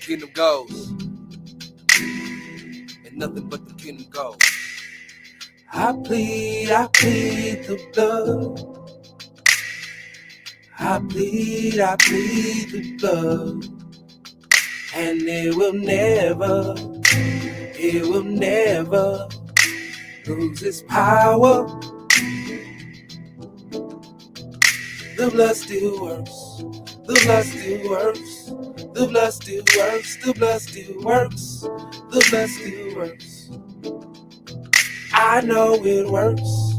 Kingdom goes, and nothing but the kingdom goes. I plead the blood. I plead the blood. And it will never lose its power. The blood still works. The blood still works. The blood still works. The blood still works. The blood still works. I know it works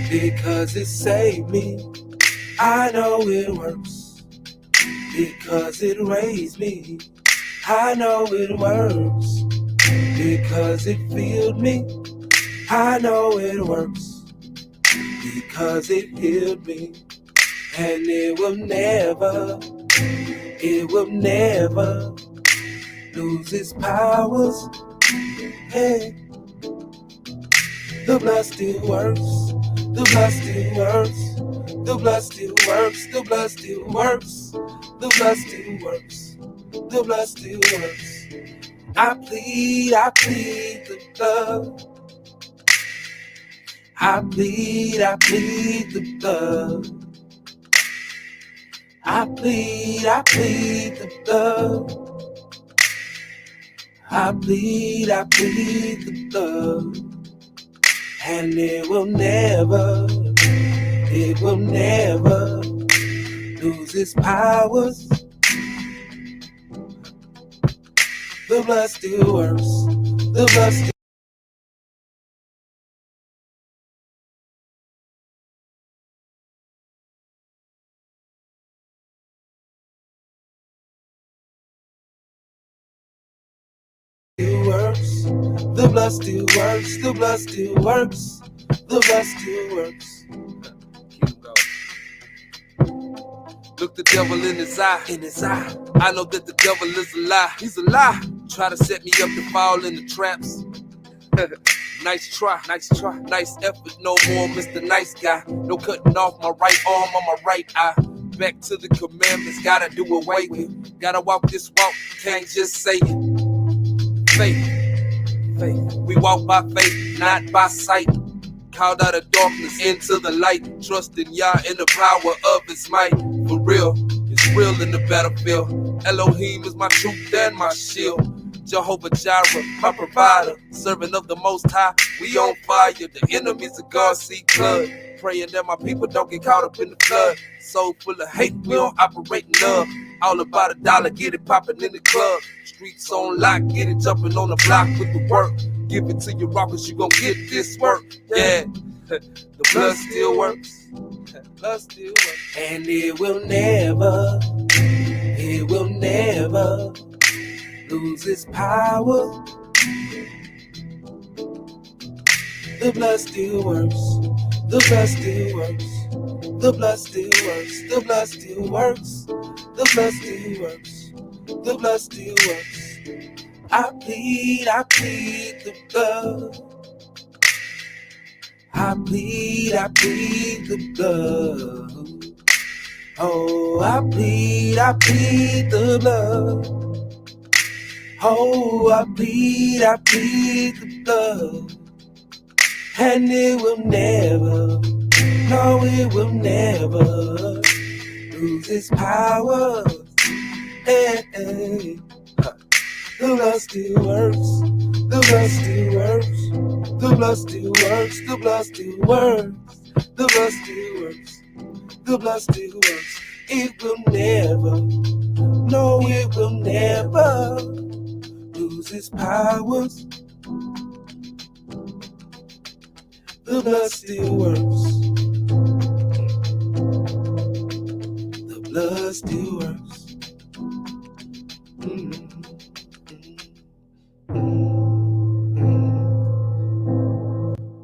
because it saved me. I know it works because it raised me. I know it works because it filled me. I know it works because it healed me. And it will never lose its powers. Hey, the blood still works. The blood still works. The blood still works. The blood still works. The blood still works. The blood still works. I plead the blood. I plead the blood. I plead the blood. I plead the blood. And it will never lose its powers. The blood still works. The blood still works. The blood still works. The blood still works. The blood still works. Keep going. Look the devil in his eye. I know that the devil is a lie. He's a lie. Try to set me up to fall in the traps. Nice try, nice effort, no more Mr. Nice Guy. No cutting off my right arm or my right eye. Back to the commandments, gotta do away with. Gotta walk this walk, can't just say it. Faith. We walk by faith, not by sight. Called out of darkness into the light. Trusting Yah in the power of His might. For real, it's real in the battlefield. Elohim is my truth and my shield. Jehovah Jireh, my provider, servant of the Most High. We on fire, the enemies of God see blood. Praying that my people don't get caught up in the flood. Soul full of hate, we don't operate in love. All about a dollar, get it popping in the club. Streets on lock, get it jumping on the block with the work. Give it to your rockers, you gon' get this work. Yeah, the blood still works. Blood still works. And it will never lose its power. The blood still works. The blood still works. The blood still works. The blood still works. The blood still works. The blood still works. I plead the blood. I plead the blood. Oh, I plead the blood. Oh, I plead the blood. And it will never, no, it will never lose its power. Hey, hey. The blood still works. The blood still works. The blood still works. The blood still works. The blood still works. The blood still works. It will never, no, it will never lose its powers. The blood still works. The blood still works.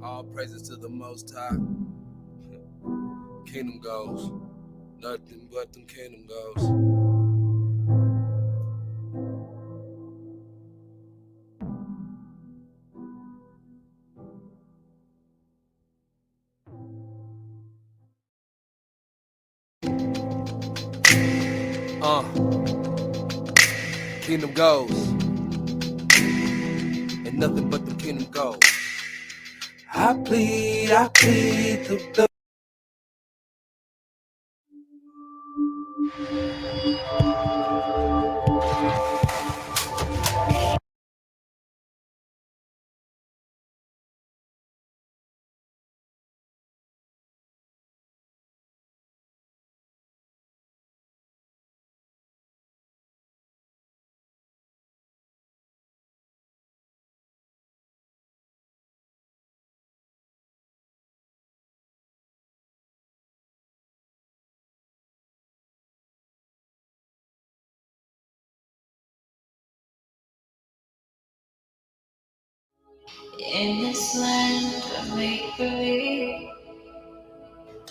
All praises to the Most High. Kingdom goes. Nothing but them kingdom goes. Kingdom goes, and nothing but the kingdom goes. I plead the blood. In this land of make-believe,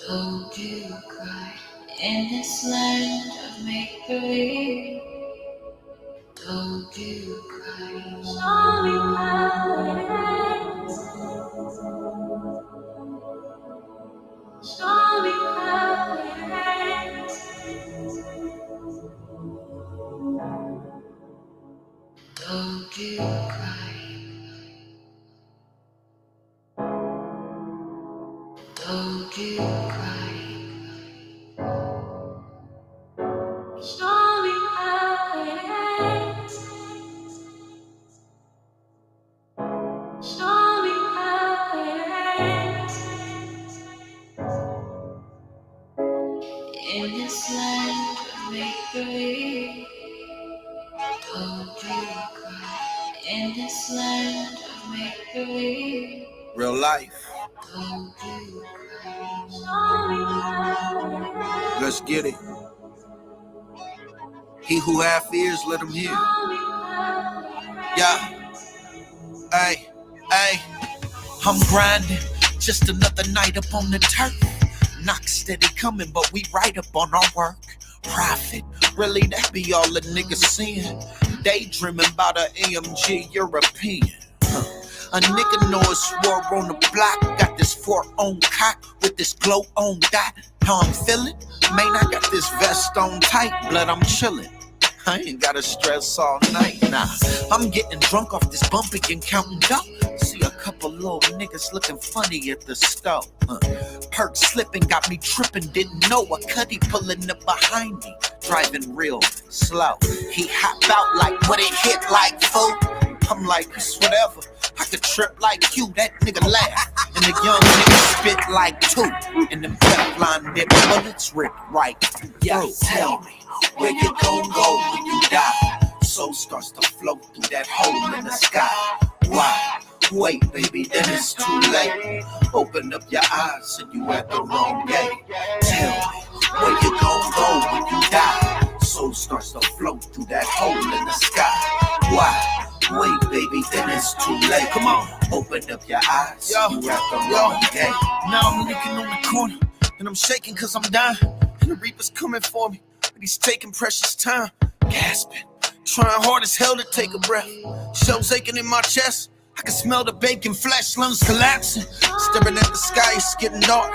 don't you cry. In this land of make-believe, don't you cry. Show me how it ends. Show me how it ends. Don't you cry. Don't you cry. Show me how it ends. Show me how it ends. In this land of make-believe, don't you cry. In this land of make-believe, Real life. don't you cry. Show me how it ends. Let's get it. He who hath ears, let him hear. Show me how it ends. Yeah. Hey, hey. I'm grinding. Just another night up on the turf. Knock steady coming, but we right up on our work. Profit, really that be all the niggas seeing. Daydreaming about a AMG European. A nigga know it's war on the block. Got this 4 on cock with this glow on dot. How I'm feeling? Man, I got this vest on tight, blood, I'm chillin'. I ain't gotta stress all night, nah. I'm getting drunk off this bumpy and counting dough. See a couple little niggas looking funny at the stove. Perk slipping got me tripping, didn't know a cutty pulling up behind me. Driving real slow. He hopped out like what it hit like fool. I'm like, it's whatever. I could trip like you, that nigga laugh. And the young nigga spit like 2. And them Teflon dip bullets rip right through. Tell me, where you gon' go when you die? Soul starts to float through that hole in the sky. Why? Wait, baby, then it's too late. Open up your eyes and you at the wrong gate. Tell me, where you gon' go when you die? Soul starts to float through that hole in the sky. Why? Wait, baby, then it's too late. Come on, open up your eyes. You at the wrong gate. Now I'm looking on the corner and I'm shaking cause I'm dying. And the Reaper's coming for me, but he's taking precious time. Gasping, trying hard as hell to take a breath. Shells aching in my chest. I can smell the bacon flesh, lungs collapsing. Staring at the sky, it's getting dark.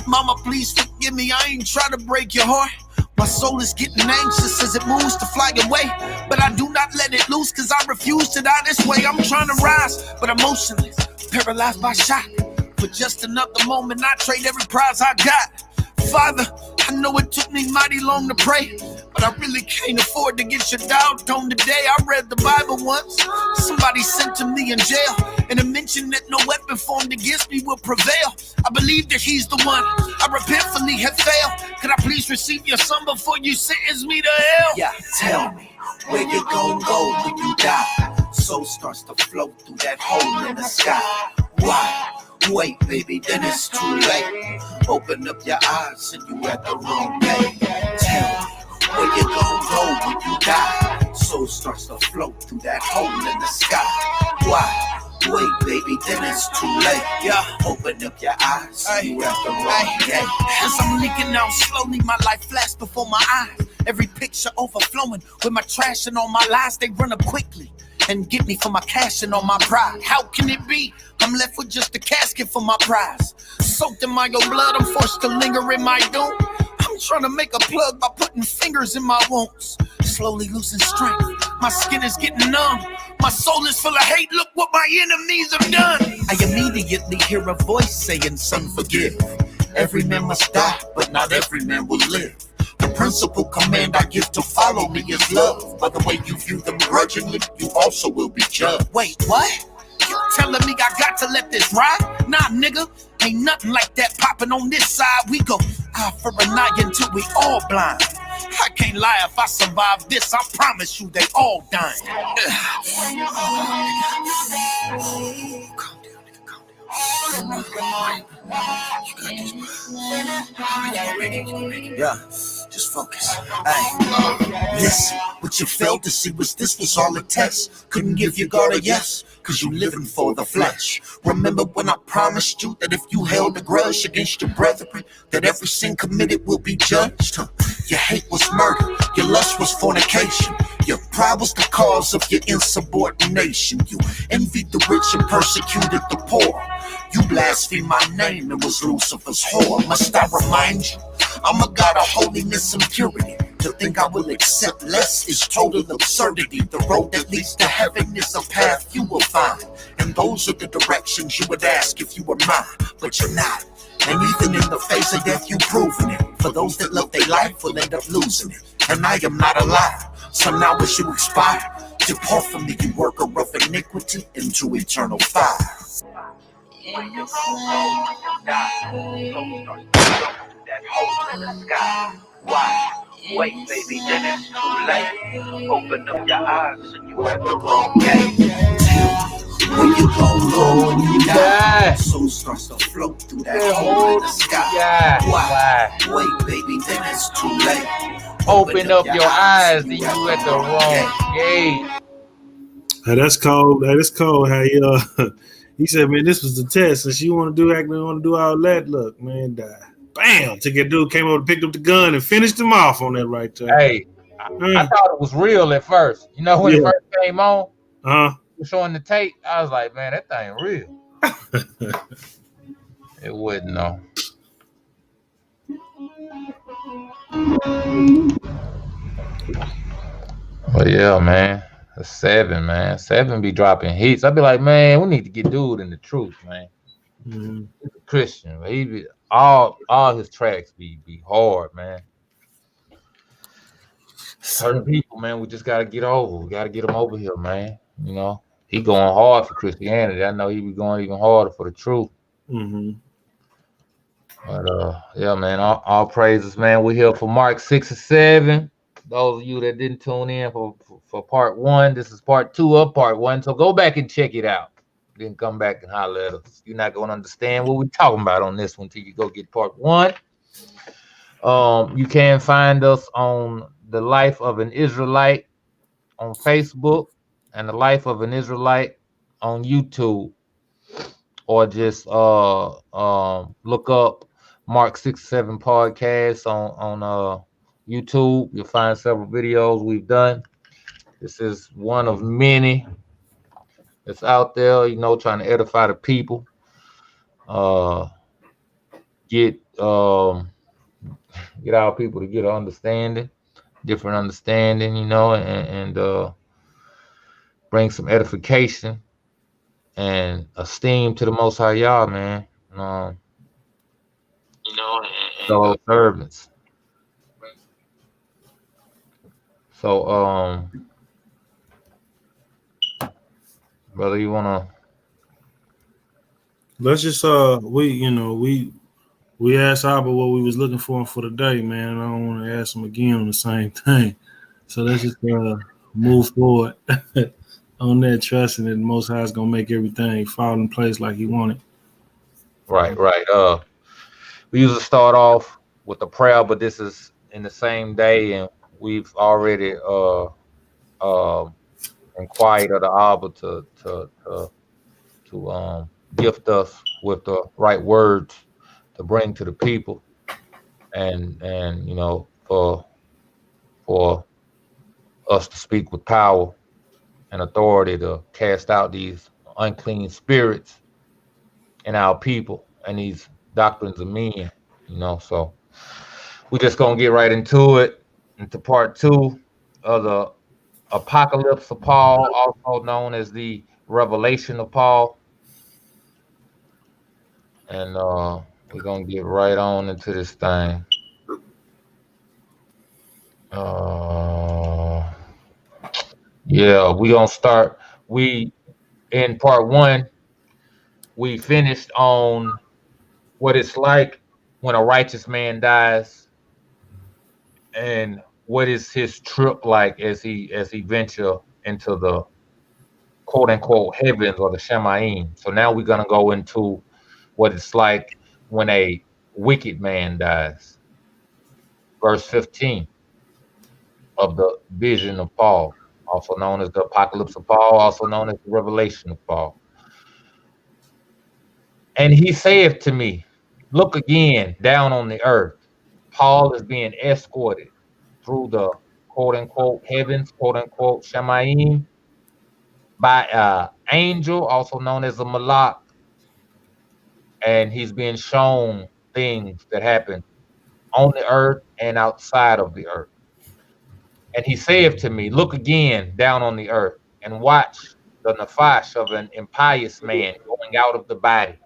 Mama, please forgive me, I ain't trying to break your heart. My soul is getting anxious as it moves to fly away. But I do not let it loose cause I refuse to die this way. I'm trying to rise, but I'm motionless, paralyzed by shock. For just another moment, I trade every prize I got. Father, I know it took me mighty long to pray, but I really can't afford to get your doubt on today. I read the Bible once. Somebody sent to me in jail, and it mentioned that no weapon formed against me will prevail. I believe that he's the one. I repentfully have failed. Could I please receive your son before you sentence me to hell? Yeah, tell me, where you gon' go when you die? Soul starts to float through that hole in the sky. Why? Wait, baby, then it's too late. Open up your eyes and you at the wrong gate. Tell me, where you gon' go when you die? Soul starts to float through that hole in the sky. Why? Wait, baby, then it's too late. Yeah, open up your eyes and you at the wrong gate. As I'm leaking out slowly, my life flashed before my eyes. Every picture overflowing with my trash and all my lies. They run up quickly and get me for my cash and all my pride. How can it be? I'm left with just a casket for my prize. Soaked in my own blood, I'm forced to linger in my doom. I'm I'm trying to make a plug by putting fingers in my wounds. Slowly losing strength. My skin is getting numb. My soul is full of hate. Look what my enemies have done. I immediately hear a voice saying, son, forgive. Every man must die, but not every man will live. The principal command I give to follow me is love. By the way you view them grudgingly, you also will be judged. Wait, what? You telling me I got to let this ride? Nah, nigga, ain't nothing like that popping on this side. We go eye for an eye until we all blind. I can't lie, if I survive this, I promise you they all dying. Yeah, just focus. Hey, listen, what you failed to see was this was all a test. Couldn't give your God a yes, cause you living for the flesh. Remember when I promised you that if you held a grudge against your brethren, that every sin committed will be judged? Your hate was murder, your lust was fornication, your pride was the cause of your insubordination. You envied the rich and persecuted the poor. You blasphemed my name and was Lucifer's whore. Must I remind you, I'm a God of holiness and purity. To think I will accept less is total absurdity. The road that leads to heaven is a path you will find, and those are the directions you would ask if you were mine. But you're not, and even in the face of death you proving it. For those that love their life will end up losing it, and I am not alive. So now as you expire, depart from me, you worker of iniquity, into eternal fire. In this land, that hole in the sky. Why? Wait, baby, then it's too late. Open up your eyes and you at the wrong gate. When you go and you die, soul starts to float through that hole in the sky. Why? Wait, baby, then it's too late. Open up your eyes and you at the wrong gate. Hey, that's cold. Hey, that's cold. How he said, man, this was the test. Since you want to do all that, look, man, die. Bam! Took that dude, came over, picked up the gun, and finished him off on that right there. Hey, I thought it was real at first. You know, when it first came on, showing the tape, I was like, man, that thing real. It wouldn't, though. But yeah, man. That's 7, man. 7 be dropping hits. I be like, man, we need to get dude in the truth, man. Mm-hmm. He's a Christian, but he be all his tracks be hard, man. Certain people, man, we just gotta get over. We gotta get him over here, man. You know, he going hard for Christianity. I know he be going even harder for the truth. Mm-hmm. But yeah, man, all praises, man. We're here for Mark 6 and 7. Those of you that didn't tune in for part 1, this is part 2 of part 1. So go back and check it out. Then come back and holler at us. You're not gonna understand what we're talking about on this one till you go get part 1. You can find us on The Life of an Israelite on Facebook and The Life of an Israelite on YouTube, or just look up Mark 6-7 podcast on YouTube. You'll find several videos we've done. This is one of many that's out there, you know, trying to edify the people. Get our people to get an understanding, different understanding, you know, and bring some edification and esteem to the Most High Yah, man. You know, fellow servants. So, brother, you wanna? Let's just we asked Abba what we was looking for the day, man. I don't want to ask him again on the same thing. So let's just move forward on that, trusting that the Most High is gonna make everything fall in place like He wanted. Right. We usually start off with a prayer, but this is in the same day, and we've already inquired of the Abba to gift us with the right words to bring to the people, and you know, for us to speak with power and authority to cast out these unclean spirits in our people and these doctrines of men, you know. So We're just gonna get right into it, into part two of the Apocalypse of Paul, also known as the Revelation of Paul. And we're gonna get right on into this thing. Uh, yeah, we gonna start. We in part one, we finished on what it's like when a righteous man dies, and what is his trip like as he venture into the quote unquote heavens or the Shemaim. So now we're gonna go into what it's like when a wicked man dies. Verse 15 of the vision of Paul, also known as the Apocalypse of Paul, also known as the Revelation of Paul. And he saith to me, look again down on the earth. Paul is being escorted through the quote unquote heavens, quote unquote Shemaim, by an angel, also known as a Malak, and he's being shown things that happen on the earth and outside of the earth. And he saith to me, look again down on the earth and watch the nephash of an impious man going out of the body,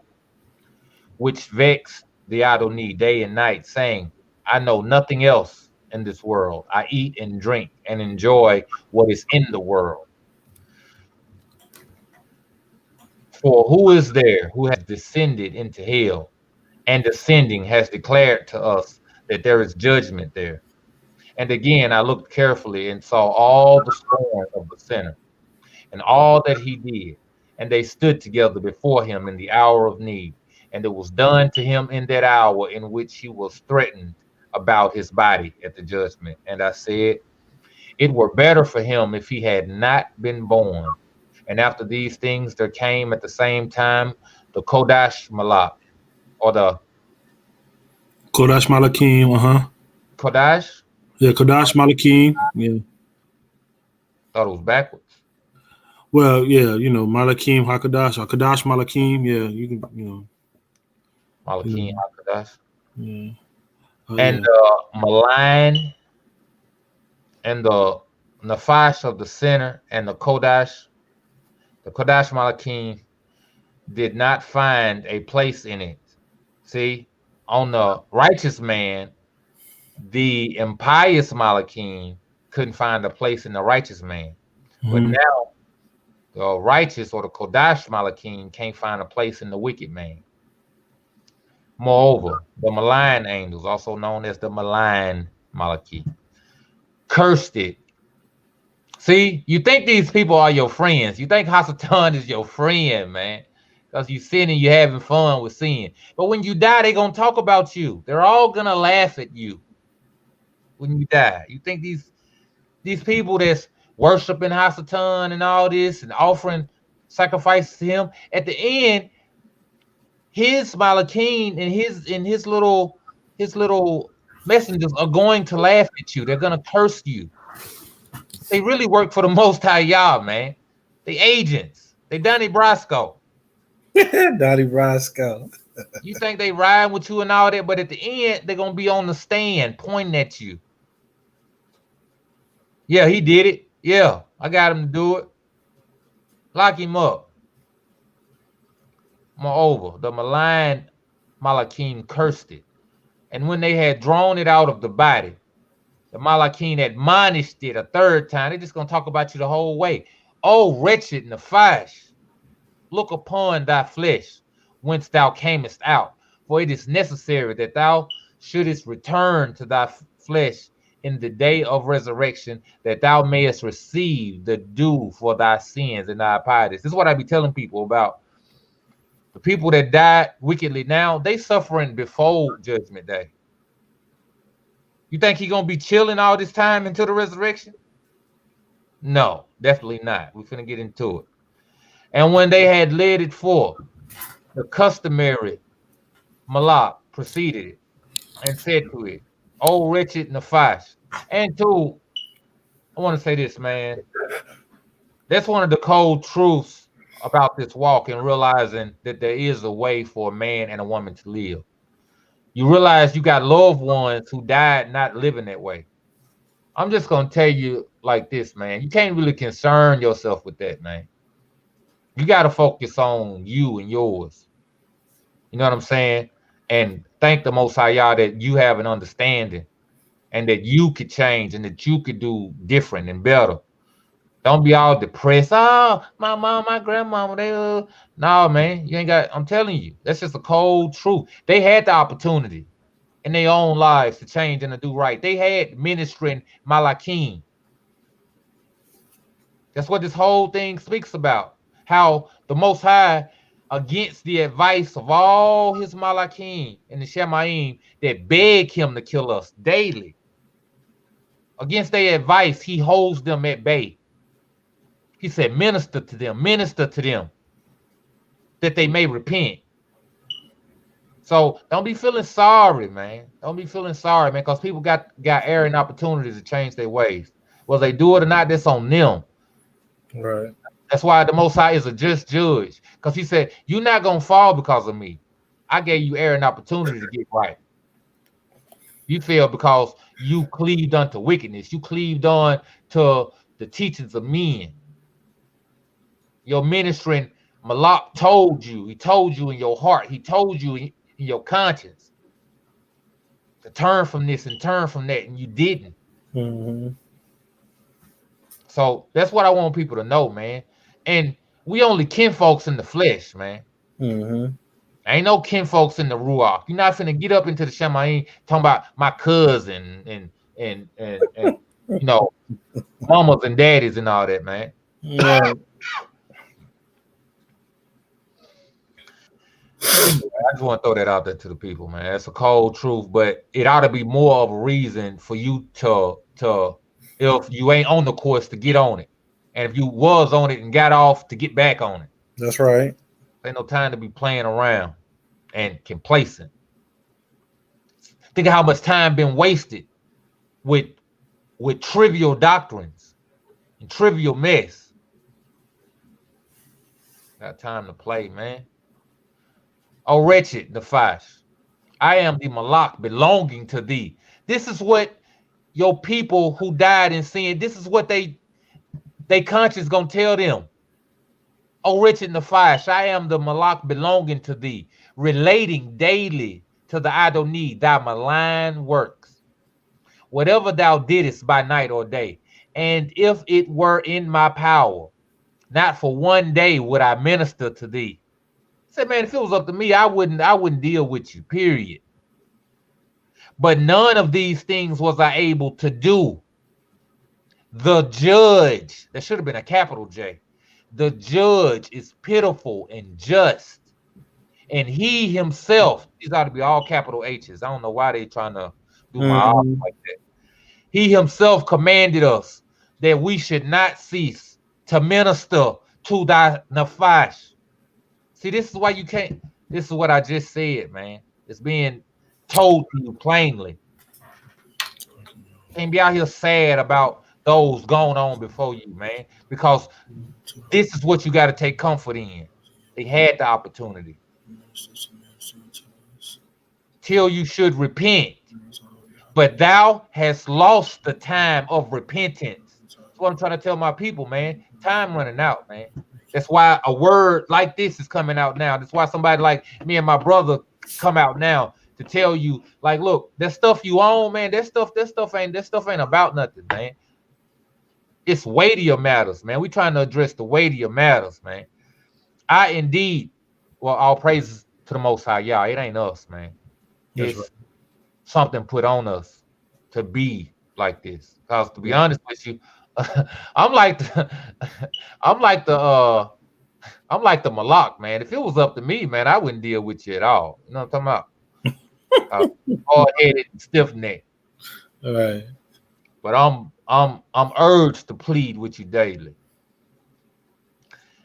which vex the Adoni day and night, saying, I know nothing else in this world. I eat and drink and enjoy what is in the world. For who is there who has descended into hell, and descending has declared to us that there is judgment there? And again I looked carefully and saw all the scorn of the sinner and all that he did. And they stood together before him in the hour of need. And it was done to him in that hour in which he was threatened about his body at the judgment. And I said, it were better for him if he had not been born. And after these things, there came at the same time the Kodash Malak, or the Kodash Malakim, Kodash. Yeah, Kodash Malakim. Yeah. Thought it was backwards. Well, yeah, Malakim Hakadash or Kodash Malakim. Yeah, you can, Malakim Kodash. Yeah. And malign and the Nephash of the sinner and the Kodash Malakim did not find a place in it. See, on the righteous man, the impious Malakim couldn't find a place in the righteous man. But now the righteous or the Kodash Malakim can't find a place in the wicked man. Moreover, the malign angels, also known as the malign Malakim, cursed it. See, you think these people are your friends. You think Hasatan is your friend, man. Because you sin and you're having fun with sin. But when you die, they're going to talk about you. They're all going to laugh at you when you die. You think these people that's worshiping Hasatan and all this and offering sacrifices to him, at the end, his Malakim and his little messengers are going to laugh at you. They're going to curse you. They really work for the Most High Yah, man. They agents. They Donnie Brasco. Donnie Brasco. You think they ride with you and all that, but at the end, they're going to be on the stand pointing at you. Yeah, he did it. Yeah, I got him to do it. Lock him up. Moreover, the malign Malakim cursed it. And when they had drawn it out of the body, the Malakim admonished it a third time. They're just going to talk about you the whole way. Oh, wretched Nephash, look upon thy flesh, whence thou camest out. For it is necessary that thou shouldest return to thy flesh in the day of resurrection, that thou mayest receive the due for thy sins and thy pieties. This is what I be telling people about the people that died wickedly now. They suffering before judgment day. You think he gonna be chilling all this time until the resurrection? No, definitely not. We're finna get into it. And when they had led it forth, the customary Malak proceeded and said to it, O wretched Nephash. And two, I want to say this, man. That's one of the cold truths about this walk and realizing that there is a way for a man and a woman to live. You realize you got loved ones who died not living that way. I'm just gonna tell you like this, man. You can't really concern yourself with that, man. You got to focus on you and yours. You know what I'm saying? And thank the Most High Yah that you have an understanding and that you could change and that you could do different and better. Don't be all depressed. Oh, my mom, my grandmama, they no, man, you ain't got. I'm telling you, that's just a cold truth. They had the opportunity in their own lives to change and to do right. They had ministering Malakim. That's what this whole thing speaks about. How the Most High, against the advice of all his Malakim and the Shemaim that beg him to kill us daily, against their advice, he holds them at bay. He said, minister to them, that they may repent. So don't be feeling sorry, man. Don't be feeling sorry, man, because people got error and opportunities to change their ways. Whether they do it or not, that's on them. Right. That's why the Most High is a just judge, because he said, you're not going to fall because of me. I gave you error and opportunity to get right. You fail because you cleaved unto wickedness. You cleaved on to the teachings of men. Your ministering Malak told you. He told you in your heart. He told you in your conscience to turn from this and turn from that, and you didn't. Mm-hmm. So that's what I want people to know, man. And we only kinfolks in the flesh, man. Mm-hmm. Ain't no kinfolks in the ruach. You're not finna get up into the Shemaim talking about my cousin and you know, mamas and daddies and all that, man. Right. Anyway, I just want to throw that out there to the people, man. It's a cold truth, but it ought to be more of a reason for you to if you ain't on the course to get on it, and if you was on it and got off to get back on it. That's right. Ain't no time to be playing around and complacent. Think of how much time been wasted with trivial doctrines and trivial mess. Got time to play, man. Oh, wretched Nephish, I am the Malak belonging to thee. This is what your people who died in sin, this is what they conscience gonna tell them. Oh, wretched Nephish, I am the Malak belonging to thee, relating daily to the Adonai, thy malign works, whatever thou didst by night or day. And if it were in my power, not for one day would I minister to thee. I said, man, if it was up to me, I wouldn't deal with you, period. But none of these things was I able to do. The judge, there should have been a capital J. The judge is pitiful and just. And he himself, these ought to be all capital H's. I don't know why they trying to do my R like that. He himself commanded us that we should not cease to minister to thy Nephish. See, this is why you can't. This is what I just said, man. It's being told to you plainly. Can't be out here sad about those going on before you, man, because this is what you got to take comfort in. They had the opportunity. Till you should repent, but thou hast lost the time of repentance. That's what I'm trying to tell my people, man. Time running out, man. That's why a word like this is coming out now. That's why somebody like me and my brother come out now to tell you, like, look, that stuff you own, man, that stuff ain't about nothing, man. It's weightier matters, man. We trying to address the weightier matters, man. I indeed, well, all praises to the Most High, Yah. It ain't us, man. That's It's right. something put on us to be like this. Because to be honest with you, I'm like the, I'm like the I'm like the Malak, man. If it was up to me, man, I wouldn't deal with you at all. You know what I'm talking about? Hard-headed and stiff-necked. All right. But I'm urged to plead with you daily.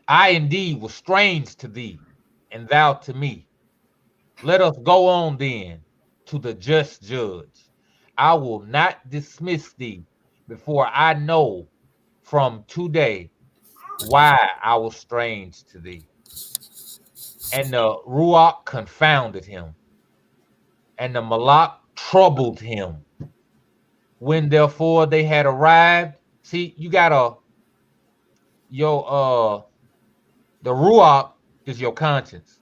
I indeed was strange to thee, and thou to me. Let us go on then to the just judge. I will not dismiss thee before I know from today why I was strange to thee. And the Ruach confounded him. and the Malak troubled him. When therefore they had arrived, see, you got the Ruach is your conscience,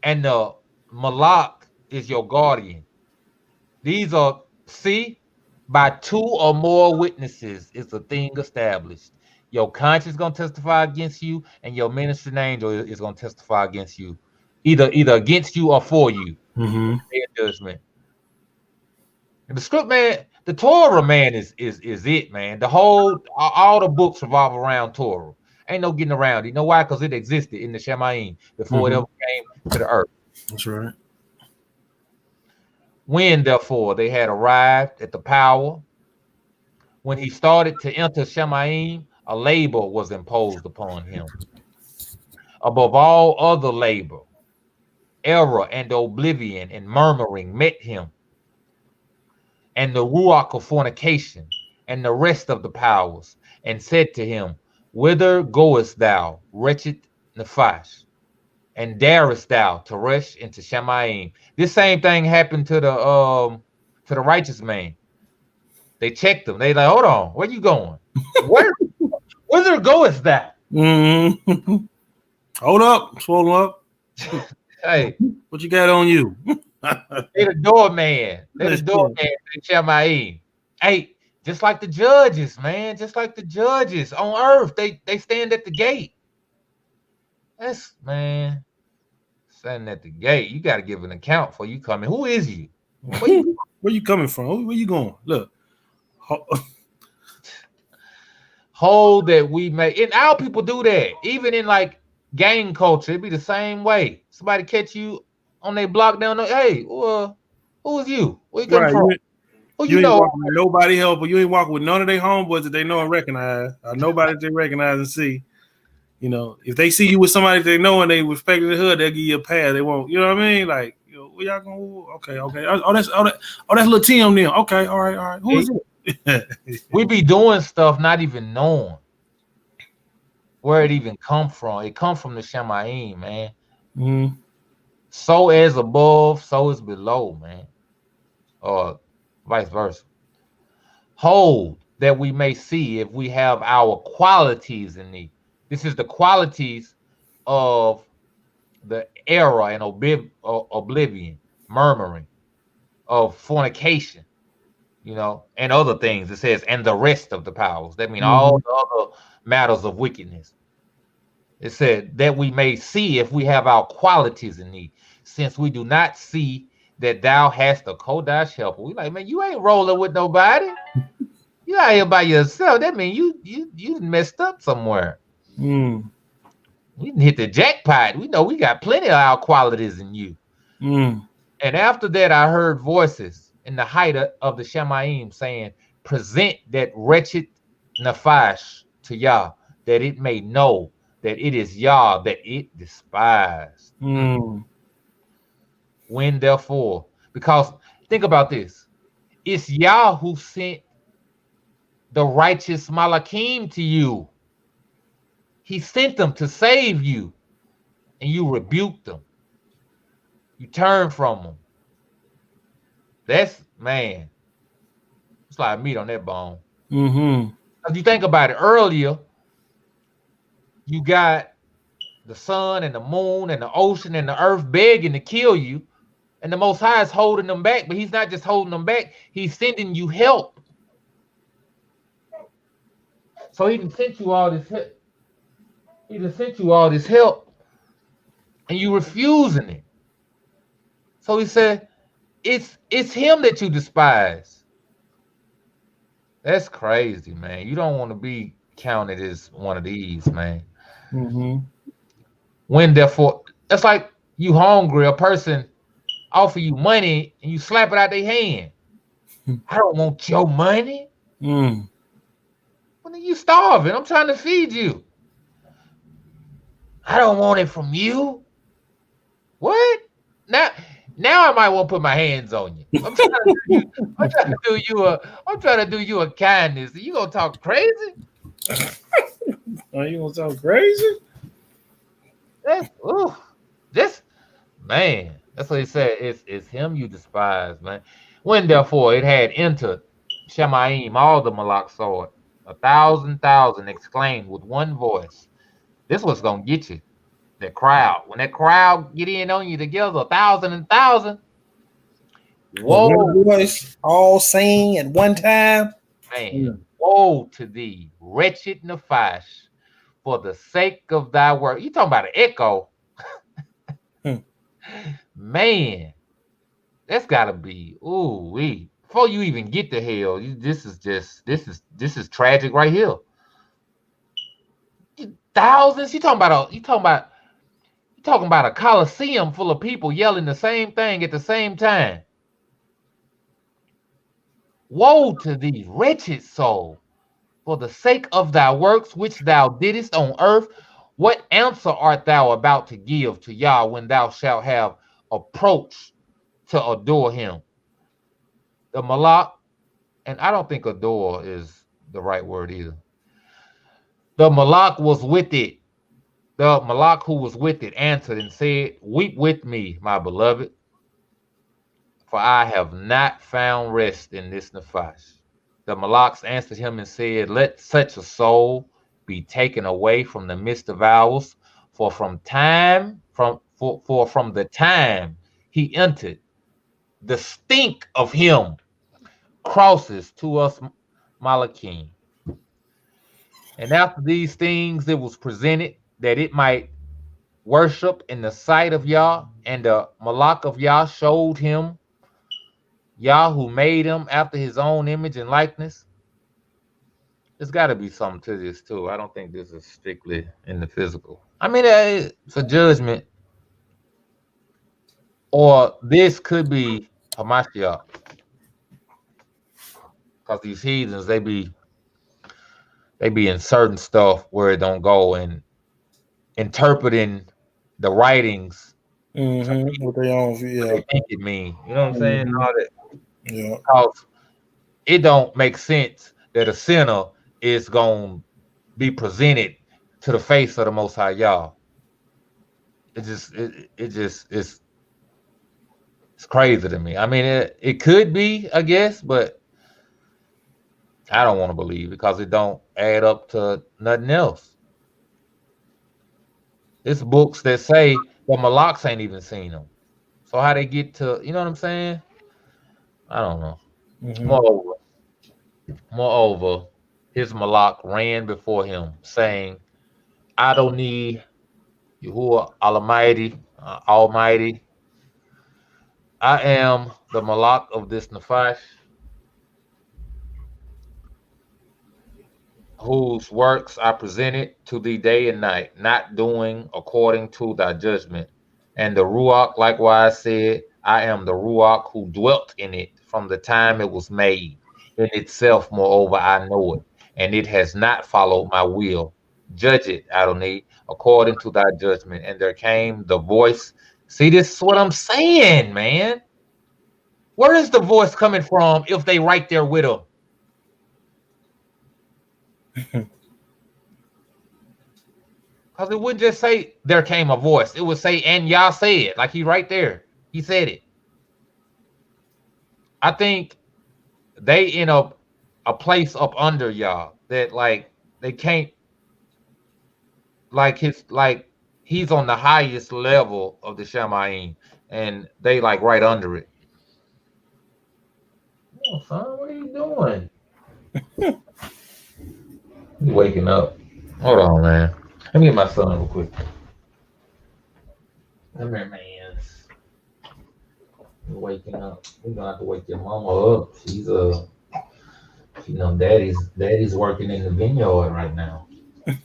and the Malak is your guardian. These are, see, by two or more witnesses is a thing established. Your conscience gonna testify against you, and your ministering angel is gonna testify against you, either against you or for you. Mm-hmm. Day of judgment. And the script, man, the Torah, man, is it, man. The whole all the books revolve around Torah. Ain't no getting around it. You know why? Because it existed in the Shemaim before it Mm-hmm. ever came to the earth. That's right. When, therefore, they had arrived at the power, when he started to enter Shemaim, a labor was imposed upon him. Above all other labor, error and oblivion and murmuring met him, and the ruach of fornication, and the rest of the powers, and said to him, whither goest thou, wretched Nephash? And darest thou to rush into Shemaim? This same thing happened to the righteous man. They checked him. They like, hold on, where you going? Whither goest thou? Mm-hmm. Hold up, swollen up. Hey, What you got on you? they the doorman. They the doorman in Shemaim. Hey, just like the judges, man. Just like the judges on earth. They stand at the gate. That's, man, standing at the gate. You got to give an account for you coming. Who is you? Where you coming from? Where you going? Look. Hold that we may. And our people do that. Even in like gang culture, it be the same way. Somebody catch you on their block down there. Hey, who is you? Where you coming Right. from? Who You you ain't know? walking with nobody help, or you ain't walking with none of their homeboys that they know and recognize, or nobody that they recognize and see. You know, if they see you with somebody they know and they respect the hood, they'll give you a pass. They won't, you know what I mean? Like, you know, where y'all going? Okay. That's little Tim then. Okay, all right. Who is it? We be doing stuff not even knowing where it even come from. It come from the Shemaim, man. Mm-hmm. So as above, so is below, man. Or vice versa. Hold that we may see if we have our qualities in thee. This is the qualities of the error and oblivion, murmuring, of fornication, you know, and other things. It says, and the rest of the powers. That means all the other matters of wickedness. It said that we may see if we have our qualities in thee, since we do not see that thou hast a Kodash helper. We like, man, you ain't rolling with nobody. You out here by yourself. That means you messed up somewhere. Mm. We didn't hit the jackpot. We know we got plenty of our qualities in you. Mm. And after that, I heard voices in the height of the Shemaim saying, present that wretched Nephash to Yah, that it may know that it is Yah that it despised. Mm. When therefore, because think about this, it's Yah who sent the righteous Malakim to you. He sent them to save you, and you rebuked them. You turn from them. That's, man, it's like meat on that bone. Mm-hmm. If you think about it, earlier, you got the sun and the moon and the ocean and the earth begging to kill you, and the Most High is holding them back, but he's not just holding them back, he's sending you help. So he done sent you all this help. He done sent you all this help, and you refusing it. So he said, it's him that you despise. That's crazy, man. You don't want to be counted as one of these, man. Mm-hmm. When therefore, it's like you hungry, a person offer you money and you slap it out their hand. I don't want your money. Mm. Well, then you starving. I'm trying to feed you. I don't want it from you. What? Now I might want to put my hands on you. I'm trying to do you a kindness. You gonna talk crazy? Are you gonna sound crazy? That's, ooh, this, man. That's what he said. It's him you despise, man. When therefore it had entered Shemaim, all the Malak saw it. 1,000 exclaimed with one voice. This was gonna get you. That crowd. When that crowd get in on you together, 1,000. With Woe, one voice, all sing at one time. man. Woe to thee, wretched Nephish, for the sake of thy work. You talking about an echo. Hmm. Man, that's gotta be ooh wee. Before you even get to hell, this is tragic right here. Thousands. You talking about a coliseum full of people yelling the same thing at the same time. Woe to thee, wretched soul, for the sake of thy works which thou didst on earth. What answer art thou about to give to Yah when thou shalt have approached to adore him? The Malak, and I don't think adore is the right word either. The Malak was with it. The Malak who was with it answered and said, weep with me, my beloved, for I have not found rest in this Nephish. The Malaks answered him and said, let such a soul be taken away from the midst of ours, for from the time he entered, the stink of him crosses to us Malakim. And after these things it was presented that it might worship in the sight of Yah, and the Malak of Yah showed him Yah who made him after his own image and likeness. There's got to be something to this too. I don't think this is strictly in the physical. I mean, it's a judgment, or this could be Hamashiach, because these heathens they be inserting stuff where it don't go and interpreting the writings to Mm-hmm. With their own view. what Yeah. they think it mean. You know what I'm saying? Mhm. All that, Yeah. because it don't make sense that a sinner is gonna be presented to the face of the Most High Yah. It's crazy to me. I mean, it could be, I guess, but I don't want to believe because it don't add up to nothing else. It's books that say the Malaks ain't even seen them. So how they get to, you know what I'm saying? I don't know. Mm-hmm. Moreover, his Malak ran before him, saying, I don't need Yahuwah Almighty. I am the Malak of this Nephish, whose works I presented to thee day and night, not doing according to thy judgment. And the Ruach likewise said, I am the Ruach who dwelt in it from the time it was made. In itself, moreover, I know it, and it has not followed my will. Judge it, Adonai, according to thy judgment. And there came the voice. See, this is what I'm saying, man. Where is the voice coming from if they right there with him? Because it wouldn't just say there came a voice. It would say, and Yah said, like he right there. He said it. I think they in a place up under Yah that like they can't like he's on the highest level of the Shamayim and they like right under it. Oh, son, what are you doing? You waking up. Hold on, man. Let me get my son real quick. Come here, man. You're waking up. We're gonna have to wake your mama up. Daddy's working in the vineyard right now. That's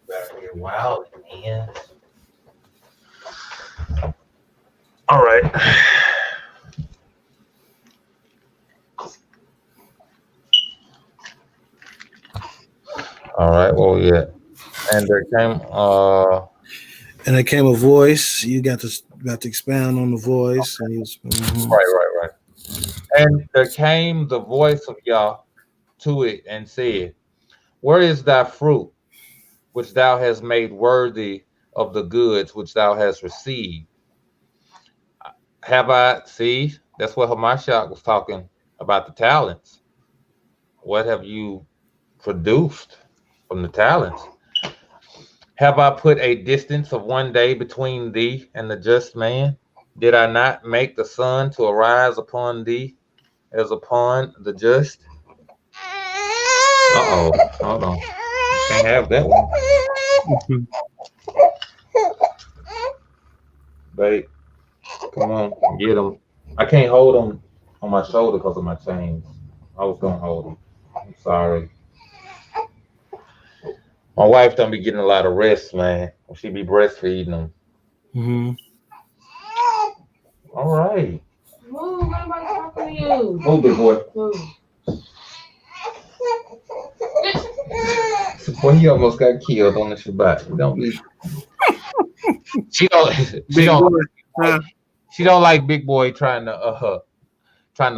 back here wild, man. All right. All right. Well, yeah. And there came And there came a voice. You got to expound on the voice. And he was, mhm. right. And there came the voice of Yah to it and said, where is thy fruit which thou hast made worthy of the goods which thou hast received. Have I, see, that's what Hamashiach was talking about the talents. What have you produced from the talents? Have I put a distance of 1 day between thee and the just man? Did I not make the sun to arise upon thee as upon the just? Uh-oh, hold on. Can't have that one. Babe, come on, get him. I can't hold him on my shoulder because of my chains. I was gonna hold him. I'm sorry. My wife don't be getting a lot of rest, man. She be breastfeeding them. Mm-hmm. All right. Move, nobody's talking to you. Move, big boy. Move. Boy, he almost got killed on the Shabbat. Don't be. She don't. She Big don't. boy. She don't like big boy trying to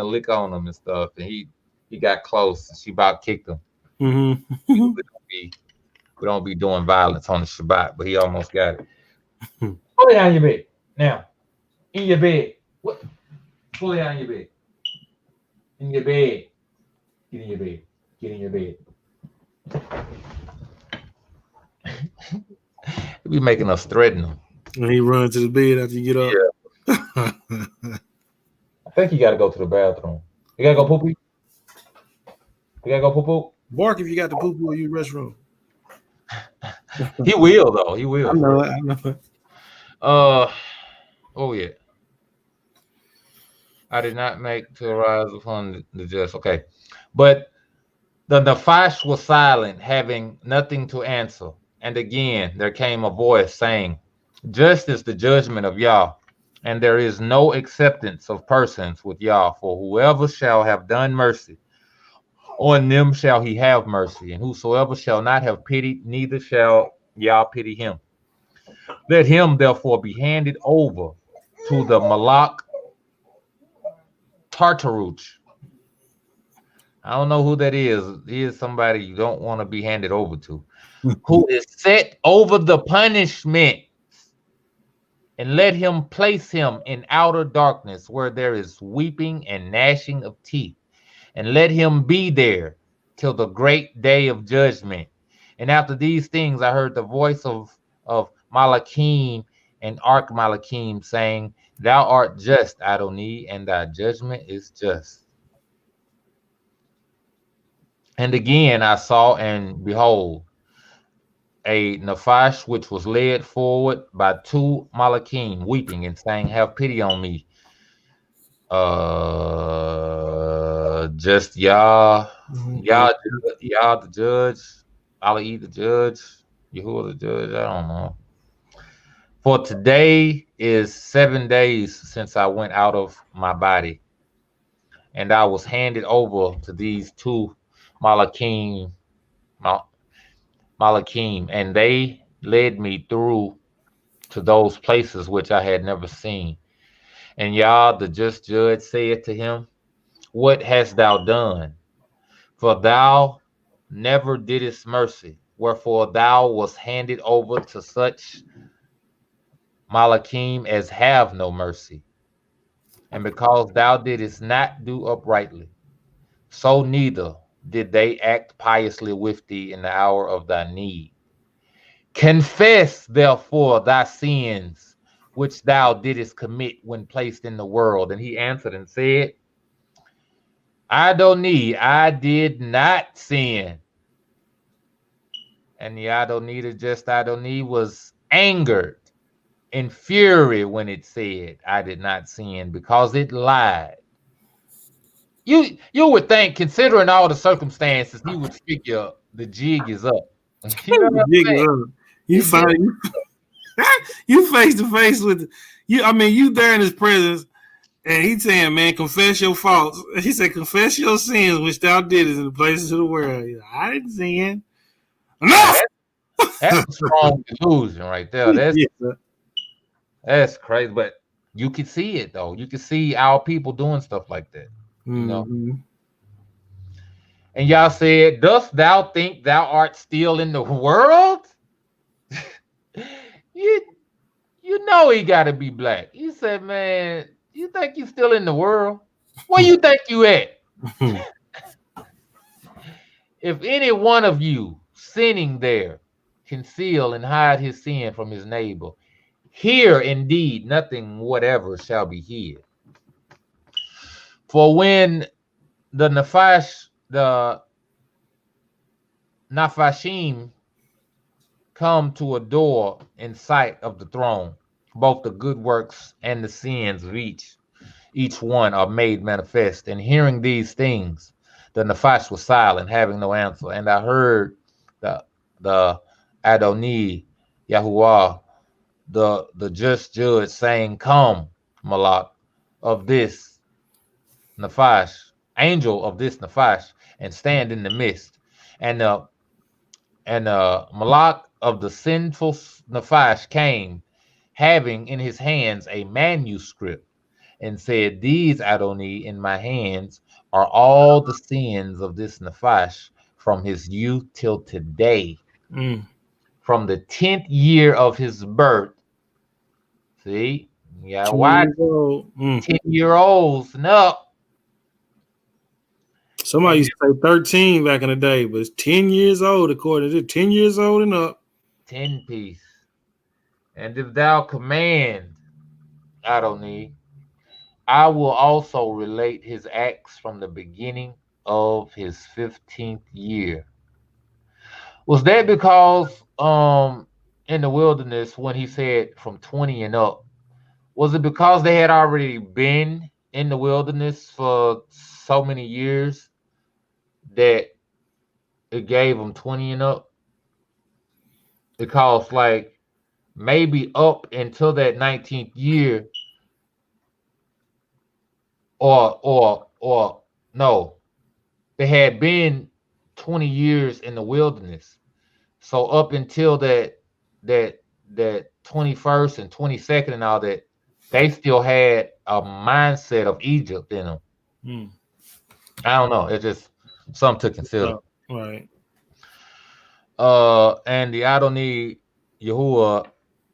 lick on him and stuff. And he got close. She about kicked him. Mm-hmm. We don't be doing violence on the Shabbat, but he almost got it. Pull it out of your bed now. In your bed. What? Pull it out of your bed. In your bed. Get in your bed. Get in your bed. He be making us threaten him. When he runs to the bed after you get up. Yeah. I think he got to go to the bathroom. You got to go poo-poo? You got to go poo-poo? Bark if you got the poo-poo in your restroom. He will, though. He will. I know it. I know it. Oh, yeah. I did not make to arise upon the just. Okay. But the Nephish was silent, having nothing to answer. And again, there came a voice saying, just is the judgment of Yah, and there is no acceptance of persons with Yah, for whoever shall have done mercy, on them shall he have mercy, and whosoever shall not have pity, neither shall Yah pity him. Let him therefore be handed over to the Malak Tartaruch. I don't know who that is. He is somebody you don't want to be handed over to, who is set over the punishment. And let him place him in outer darkness where there is weeping and gnashing of teeth. And let him be there till the great day of judgment. And after these things, I heard the voice of Malachim and Arch Malachim saying, thou art just, Adonai, and thy judgment is just. And again I saw, and behold, a Nephish which was led forward by two Malachim, weeping and saying, have pity on me. Just Yah the judge, Ali the judge, Yahuwah the judge, I don't know. For today is 7 days since I went out of my body, and I was handed over to these two Malachim, and they led me through to those places which I had never seen. And Yah, the just judge, said to him, what hast thou done? For thou never didst mercy, wherefore thou wast handed over to such Malachim as have no mercy. And because thou didst not do uprightly, so neither did they act piously with thee in the hour of thy need. Confess, therefore, thy sins which thou didst commit when placed in the world. And he answered and said, Adonai, I did not sin. And the Adonai, the just Adonai, was angered in fury when it said, I did not sin, because it lied. You would think, considering all the circumstances, you would figure the jig is up. You know what I'm saying? You find you face to face with you. I mean, you there in his presence, and he's saying, "Man, confess your faults." He said, "Confess your sins, which thou didst in the places of the world." I didn't sin. Enough. That's a strong delusion right there. That's crazy, but you can see it though. You can see our people doing stuff like that. You know. And y'all said, dost thou think thou art still in the world? you know he got to be black. He said, man, you think you still in the world? Where you think you at? If any one of you sinning there conceal and hide his sin from his neighbor, here indeed nothing whatever shall be hid. For when the Nafashim come to a door in sight of the throne, both the good works and the sins of each one are made manifest. And hearing these things, the Nephish was silent, having no answer. And I heard the Adoni Yahuwah, the just judge, saying, "Come, Malak, of this Nephish, angel of this Nephish, and stand in the midst." And Malak of the sinful Nephish came, having in his hands a manuscript, and said, "These, Adoni, in my hands are all the sins of this Nephish from his youth till today, Mm. from the 10th year of his birth." See, yeah, 20 watch years old. 10-year-olds. No, Somebody and used to say 13 back in the day, but it's 10 years old, according to 10 years old and up. 10 piece. And if thou command, Adoni, I will also relate his acts from the beginning of his 15th year. Was that because in the wilderness when he said from 20 and up, was it because they had already been in the wilderness for so many years that it gave them 20 and up? Because like maybe up until that 19th year, or no, they had been 20 years in the wilderness. So up until that that 21st and 22nd and all that, they still had a mindset of Egypt in them. Mm. I don't know. It's just something to consider. So, right. And the Adoni Yahuwah,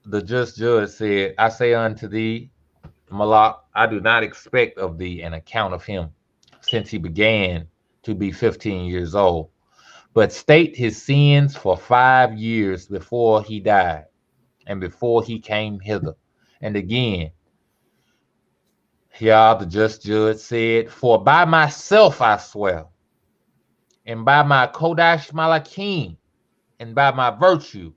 the just judge, said, "I say unto thee, Malak, I do not expect of thee an account of him, since he began to be 15 years old, but state his sins for 5 years before he died, and before he came hither." And again, Yah, the just judge, said, "For by myself I swear, and by my Kodash Malakim, and by my virtue,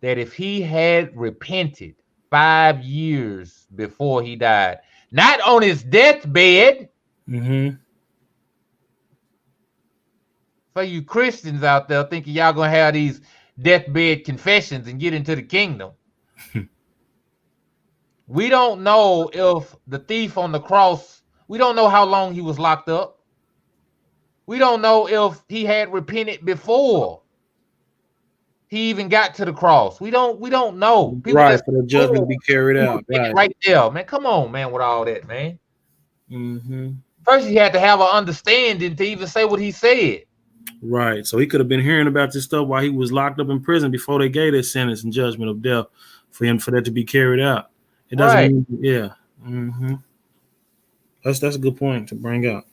that if he had repented 5 years before he died, not on his deathbed." Mm-hmm. For you Christians out there thinking y'all gonna have these deathbed confessions and get into the kingdom. We don't know if the thief on the cross, we don't know how long he was locked up. We don't know if he had repented before he even got to the cross. We don't know. People Right, just for the judgment to be carried out. Right. right there, man. Come on, man, with all that, man. Mm-hmm. First, he had to have an understanding to even say what he said. Right. So he could have been hearing about this stuff while he was locked up in prison before they gave that sentence and judgment of death for him for that to be carried out. It doesn't Right. mean, yeah. Mm-hmm. That's a good point to bring up.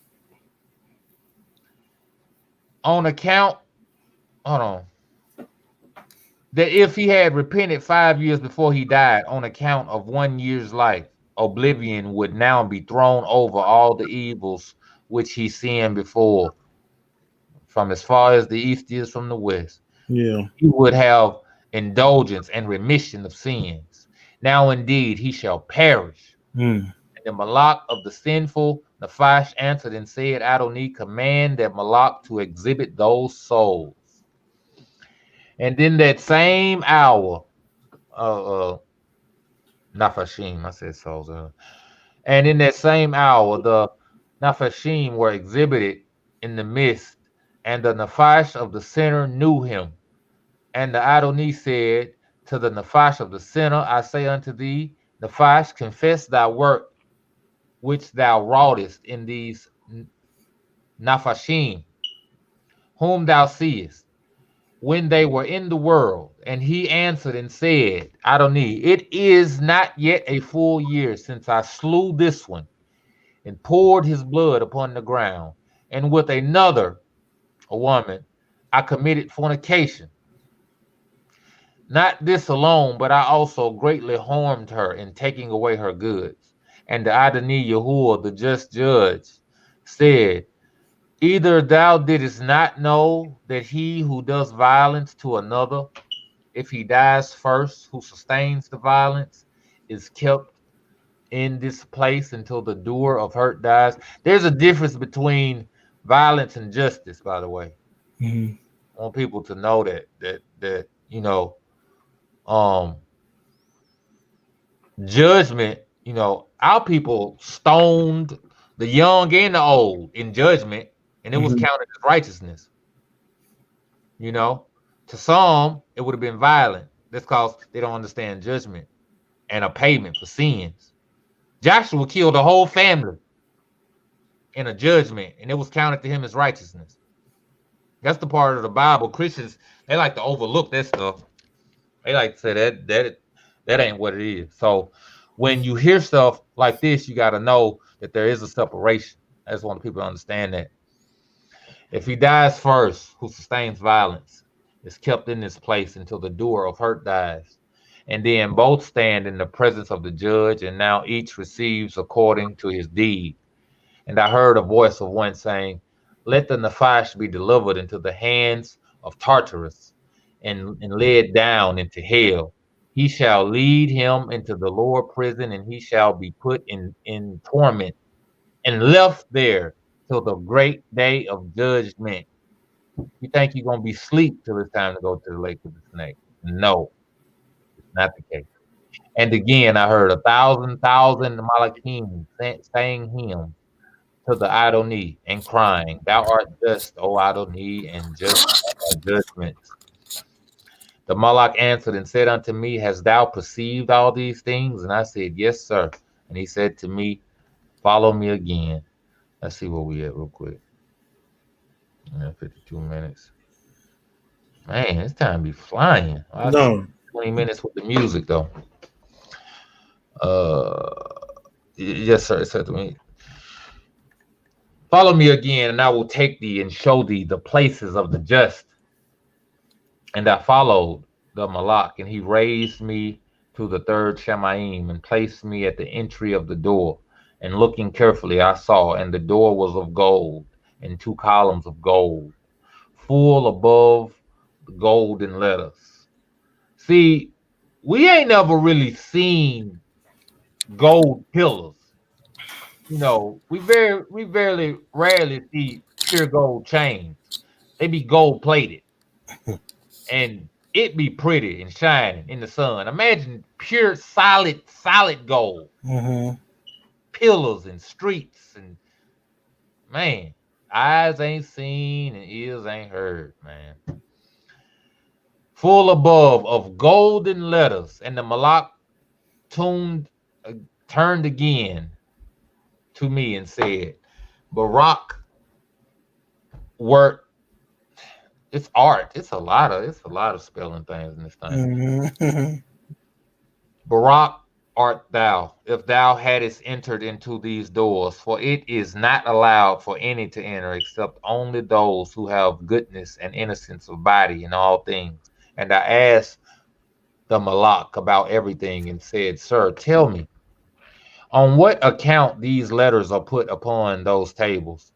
On account, hold on, that if he had repented 5 years before he died on account of 1 year's life, oblivion would now be thrown over all the evils which he sinned before, from as far as the east is from the west. Yeah. He would have indulgence and remission of sins. Now indeed he shall perish. Mm. And the Malak of the sinful Nephish answered and said, Adoni, command that Malak to exhibit those souls. And in that same hour, Nafashim, I said souls. And in that same hour, the Nafashim were exhibited in the midst, and the Nephish of the sinner knew him. And the Adoni said to the Nephish of the sinner, I say unto thee, Nephish, confess thy work which thou wroughtest in these Nafashim, whom thou seest, when they were in the world. And he answered and said, Adoni, it is not yet a full year since I slew this one and poured his blood upon the ground. And with another, a woman, I committed fornication. Not this alone, but I also greatly harmed her in taking away her goods. And the Adoni Yahuwah, the just judge, said, either thou didst not know that he who does violence to another, if he dies first, who sustains the violence, is kept in this place until the doer of hurt dies. There's a difference between violence and justice, by the way. Mhm. I want people to know that um judgment, our people stoned the young and the old in judgment, and it was Mhm. counted as righteousness. You know, to some, it would have been violent. That's because they don't understand judgment and a payment for sins. Joshua killed a whole family in a judgment, and it was counted to him as righteousness. That's the part of the Bible Christians, they like to overlook that stuff. They like to say that ain't what it is. So when you hear stuff like this, you got to know that there is a separation. I just want people to understand that. If he dies first, who sustains violence, is kept in this place until the doer of hurt dies. And then both stand in the presence of the judge, and now each receives according to his deed. And I heard a voice of one saying, let the Nephish be delivered into the hands of Tartarus and led down into hell. He shall lead him into the lower prison, and he shall be put in torment and left there till the great day of judgment. You think you're going to be asleep till it's time to go to the lake of the snake? No, it's not the case. And again, I heard 1,000 Malachim saying hymns to the Adoni and crying, thou art just, O Adoni, and just are thy judgments. The Malach answered and said unto me, hast thou perceived all these things? And I said, yes, sir. And he said to me, follow me again. Let's see where we at real quick. 52 minutes. Man, this time be flying. I see No. 20 minutes with the music, though. Yes, sir. It said to me, follow me again, and I will take thee and show thee the places of the just. And I followed the Malak, and he raised me to the third Shemaim and placed me at the entry of the door. And looking carefully, I saw, and the door was of gold, and two columns of gold, full above the golden letters. See, we ain't never really seen gold pillars. We very rarely see pure gold chains. They be gold plated. And it be pretty and shining in the sun. Imagine pure, solid gold Mhm. pillars and streets, and man, eyes ain't seen and ears ain't heard, man. Full above of golden letters, and the Malak tuned, turned again to me and said, "Barak, work. It's art. It's a lot of spelling things in this thing. Mhm. Barak art thou, if thou hadst entered into these doors, for it is not allowed for any to enter except only those who have goodness and innocence of body in all things. And I asked the Malak about everything and said, sir, tell me, on what account these letters are put upon those tables?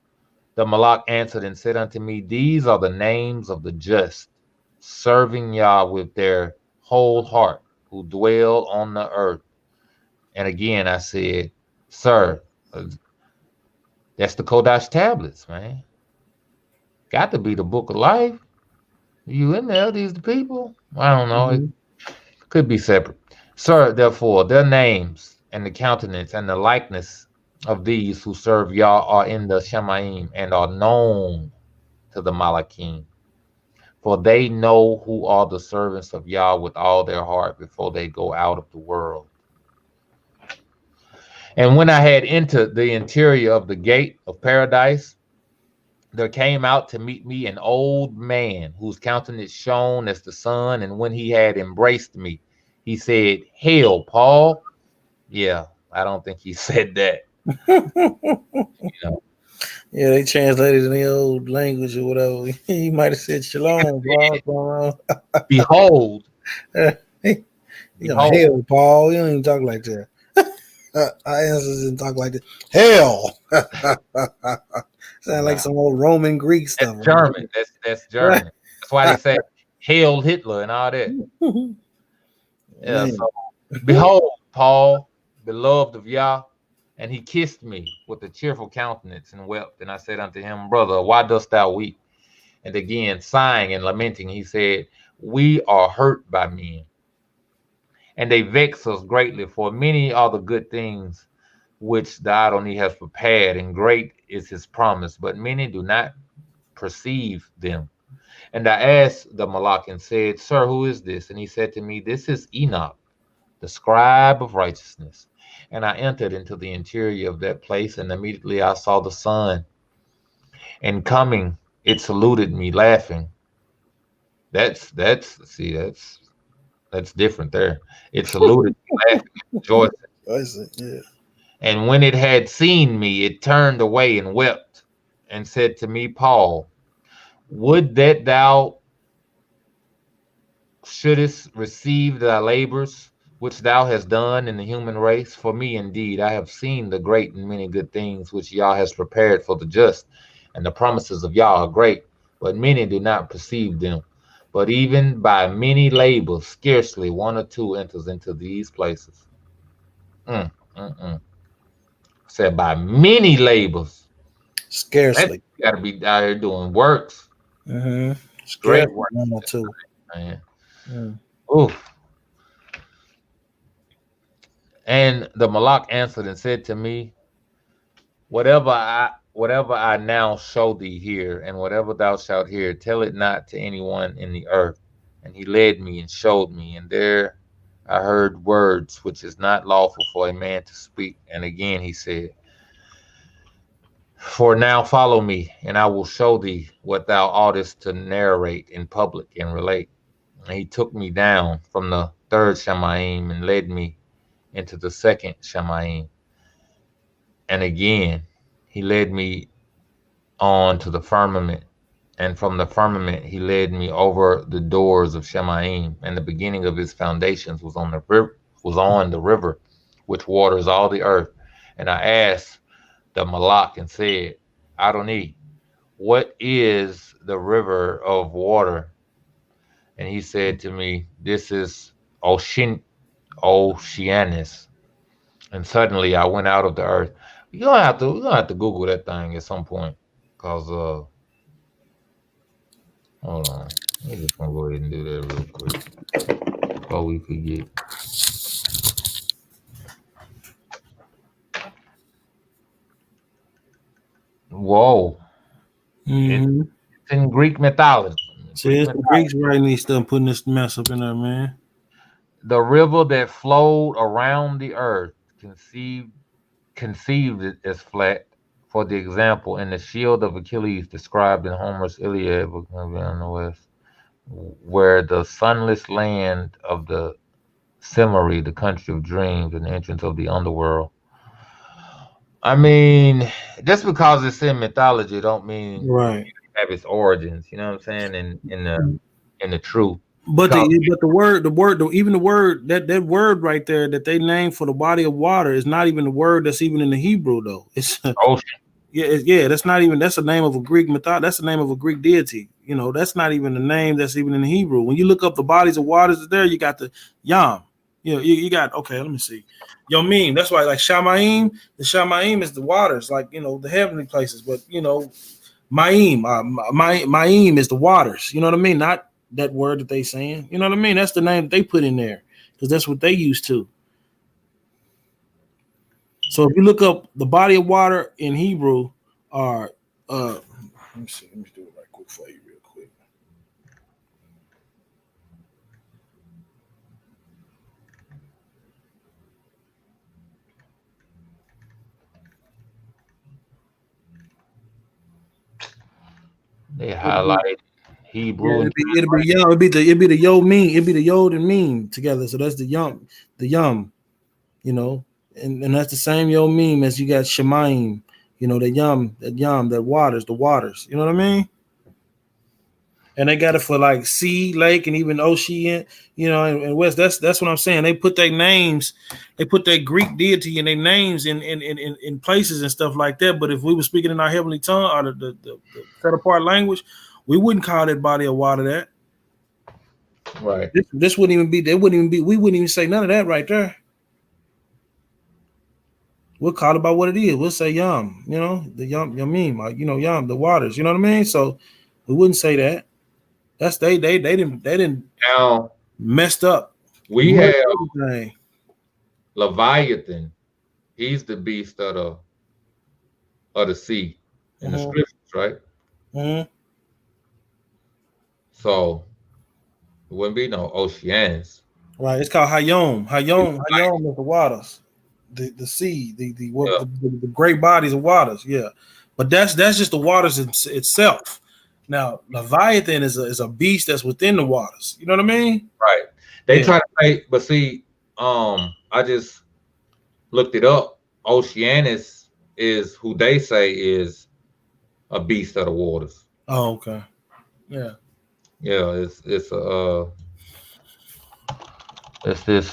The Malak answered and said unto me, these are the names of the just, serving Yah with their whole heart, who dwell on the earth. And again, I said, sir, that's the Kodash tablets, man. Got to be the book of life. You in there, these the people? I don't know. It Mhm. could be separate. Sir, therefore, their names and the countenance and the likeness of these who serve Yah are in the Shemaim and are known to the Malakim. For they know who are the servants of Yah with all their heart before they go out of the world. And when I had entered the interior of the gate of paradise, there came out to meet me an old man whose countenance shone as the sun, and when he had embraced me, he said, "Hail, Paul." Yeah, I don't think he said that. You know, Yeah, they translated in the old language or whatever. He might have said shalom, Paul. behold, He got behold. hell, Paul. You don't even talk like that. Our ancestors didn't talk like this. Hell. Sound like Nah, some old Roman Greek that's stuff. German. That's German. That's why they say "Hail Hitler" and all that. Yeah. Man. So, behold, Paul, beloved of Yah, and he kissed me with a cheerful countenance and wept. And I said unto him, Brother, why dost thou weep? And again, sighing and lamenting, he said, We are hurt by men, and they vex us greatly, for many are the good things which the Adonai has prepared, and great is his promise, but many do not perceive them. And I asked the Malak and said, Sir, who is this? And he said to me, This is Enoch, the scribe of righteousness. And I entered into the interior of that place, and immediately I saw the sun. And coming, it saluted me, laughing. That's different there. It saluted me, laughing, and rejoicing. I see. Yeah. And when it had seen me, it turned away and wept, and said to me, Paul, would that thou shouldest receive thy labors which thou hast done in the human race. For me, indeed, I have seen the great and many good things which Yah has prepared for the just, and the promises of Yah are great, but many do not perceive them. But even by many labors, scarcely one or two enters into these places. Mm, mm, mm. Said by many labors. That Scarcely. got to be out here doing works, Mm-hmm. great Scarcely work, one or two. man. Mm. Oof. And the Malak answered and said to me, whatever I now show thee here, and whatever thou shalt hear, tell it not to anyone in the earth. And he led me and showed me, and there I heard words which is not lawful for a man to speak. And again he said, For now follow me, and I will show thee what thou oughtest to narrate in public and relate. And he took me down from the third Shemaim and led me into the second Shemaim. And again he led me on to the firmament, and from the firmament he led me over the doors of Shemaim, and the beginning of his foundations was on the river which waters all the earth. And I asked the Malak and said, Adoni, what is the river of water? And he said to me, This is Oceanus. And suddenly I went out of the earth. You're gonna have to Google that thing at some point. Cause hold on. I'm just gonna go ahead and do that real quick before we forget. Whoa. It's Mm-hmm. in Greek mythology. See, Greek it's the mythology. Greeks writing these stuff, putting this mess up in there, man. The river that flowed around the earth, conceived it as flat. For the example, in the shield of Achilles described in Homer's Iliad, book maybe on the west, where the sunless land of the Cimmery, the country of dreams, and the entrance of the underworld. I mean, just because it's in mythology, don't mean Right. it have its origins. You know what I'm saying? In the truth, But because even the word that word right there that they named for the body of water is not even the word that's even in the Hebrew though. It's ocean. yeah. That's not even that's the name of a Greek mythology. That's the name of a Greek deity. You know, that's not even the name that's even in the Hebrew. When you look up the bodies of waters there, you got the Yam. You know, you got okay. Let me see. Yomim. That's why like Shamaim. The Shamaim is the waters, like the heavenly places. But Maim, Maim is the waters. You know what I mean? Not that word that they saying. You know what I mean? That's the name that they put in there because that's what they used to. So if you look up the body of water in Hebrew, are let me see. Let me do it right quick for you, real quick. They highlighted Yeah, Hebrew and it'd be yum. It'd be the yo mean. It'd be the yod and mean together. So that's the yum, the yum. You know, and that's the same yo meme as you got Shemaim. You know, the yum, that waters, the waters. You know what I mean? And they got it for like sea, lake, and even ocean. You know, and west. That's what I'm saying. They put their names, they put their Greek deity and their names in places and stuff like that. But if we were speaking in our heavenly tongue or the set apart language, we wouldn't call that body of water that. right. This wouldn't even be. They wouldn't even be. We wouldn't even say none of that right there. We'll call it by what it is. We'll say yum. You know, the yamim. You know, yum, the waters. You know what I mean? So we wouldn't say that. That's they didn't Now messed up. we Murdered have everything. Leviathan. He's the beast of the sea in the Mhm, scriptures, right? mhm. So it wouldn't be no oceans. Right. It's called Hayom. It's Hayom is the waters, the sea, the what yeah, the great bodies of waters. Yeah, but that's just the waters itself. Now Leviathan is a beast that's within the waters. You know what I mean? right. They Yeah. try to say, but see, I just looked it up. Oceanus is who they say is a beast of the waters. Oh, okay. Yeah. Yeah, it's this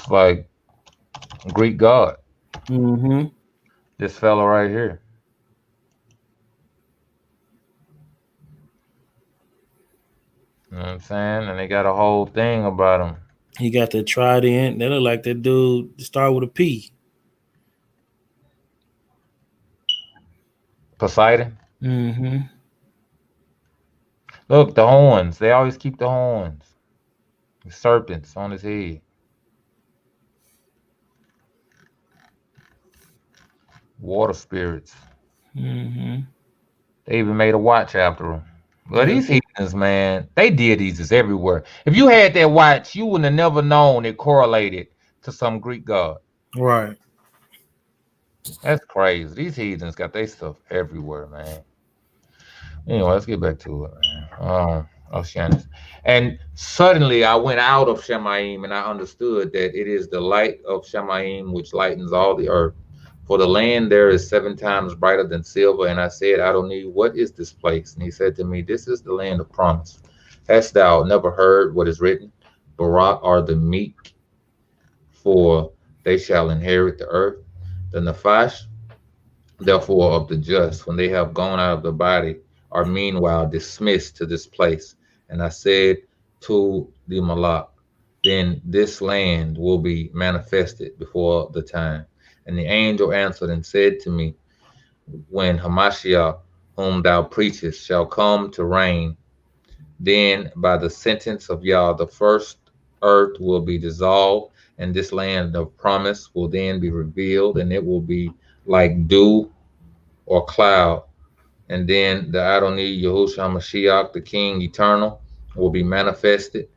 like Greek god. Mm-hmm. This fella right here. You know what I'm saying? And they got a whole thing about him. He got the trident. They look like that dude start with a P. Poseidon. Mm-hmm. Look, the horns. They always keep the horns. The serpents on his head. Water spirits. Mm-hmm. They even made a watch after him. But Yeah. these heathens, man, they deities is everywhere. If you had that watch, you wouldn't have never known it correlated to some Greek god. Right. That's crazy. These heathens got their stuff everywhere, man. Anyway, let's get back to it, man. Oceanus. And suddenly I went out of Shemaim and I understood that it is the light of Shemaim which lightens all the earth. For the land there is 7 times brighter than silver. And I said, Adonai, what is this place? And he said to me, this is the land of promise. Hast thou never heard what is written? Barak are the meek, for they shall inherit the earth. The Nephash, therefore, of the just, when they have gone out of the body, are meanwhile dismissed to this place. And I said to the Malak, then this land will be manifested before the time. And the angel answered and said to me, when Hamashiach, whom thou preachest, shall come to reign, then by the sentence of Yah, the first earth will be dissolved, and this land of promise will then be revealed, and it will be like dew or cloud. And then the Adonai Yahushua Mashiach, the King eternal, will be manifested,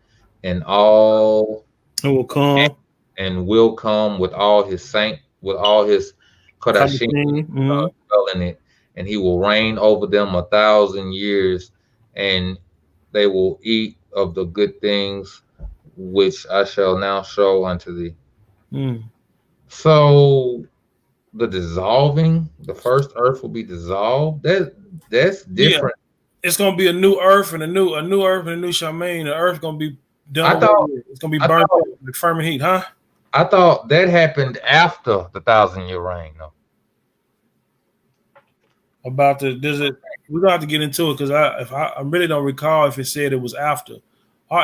and all It will come. and will come with all his saint, with all his Kodashim Mm-hmm. dwell in it, and he will reign over them 1,000 years, and they will eat of the good things which I shall now show unto thee. Mm. So the dissolving, the first earth will be dissolved. That's Yeah. different. It's gonna be a new earth and a new earth and a new Shemaine. The earth gonna be done I away thought with. It's gonna be I burnt thought up with fervent heat, huh? I thought that happened after the 1,000 year reign. No. About the does it we're gonna have to get into it because I really don't recall if it said it was after.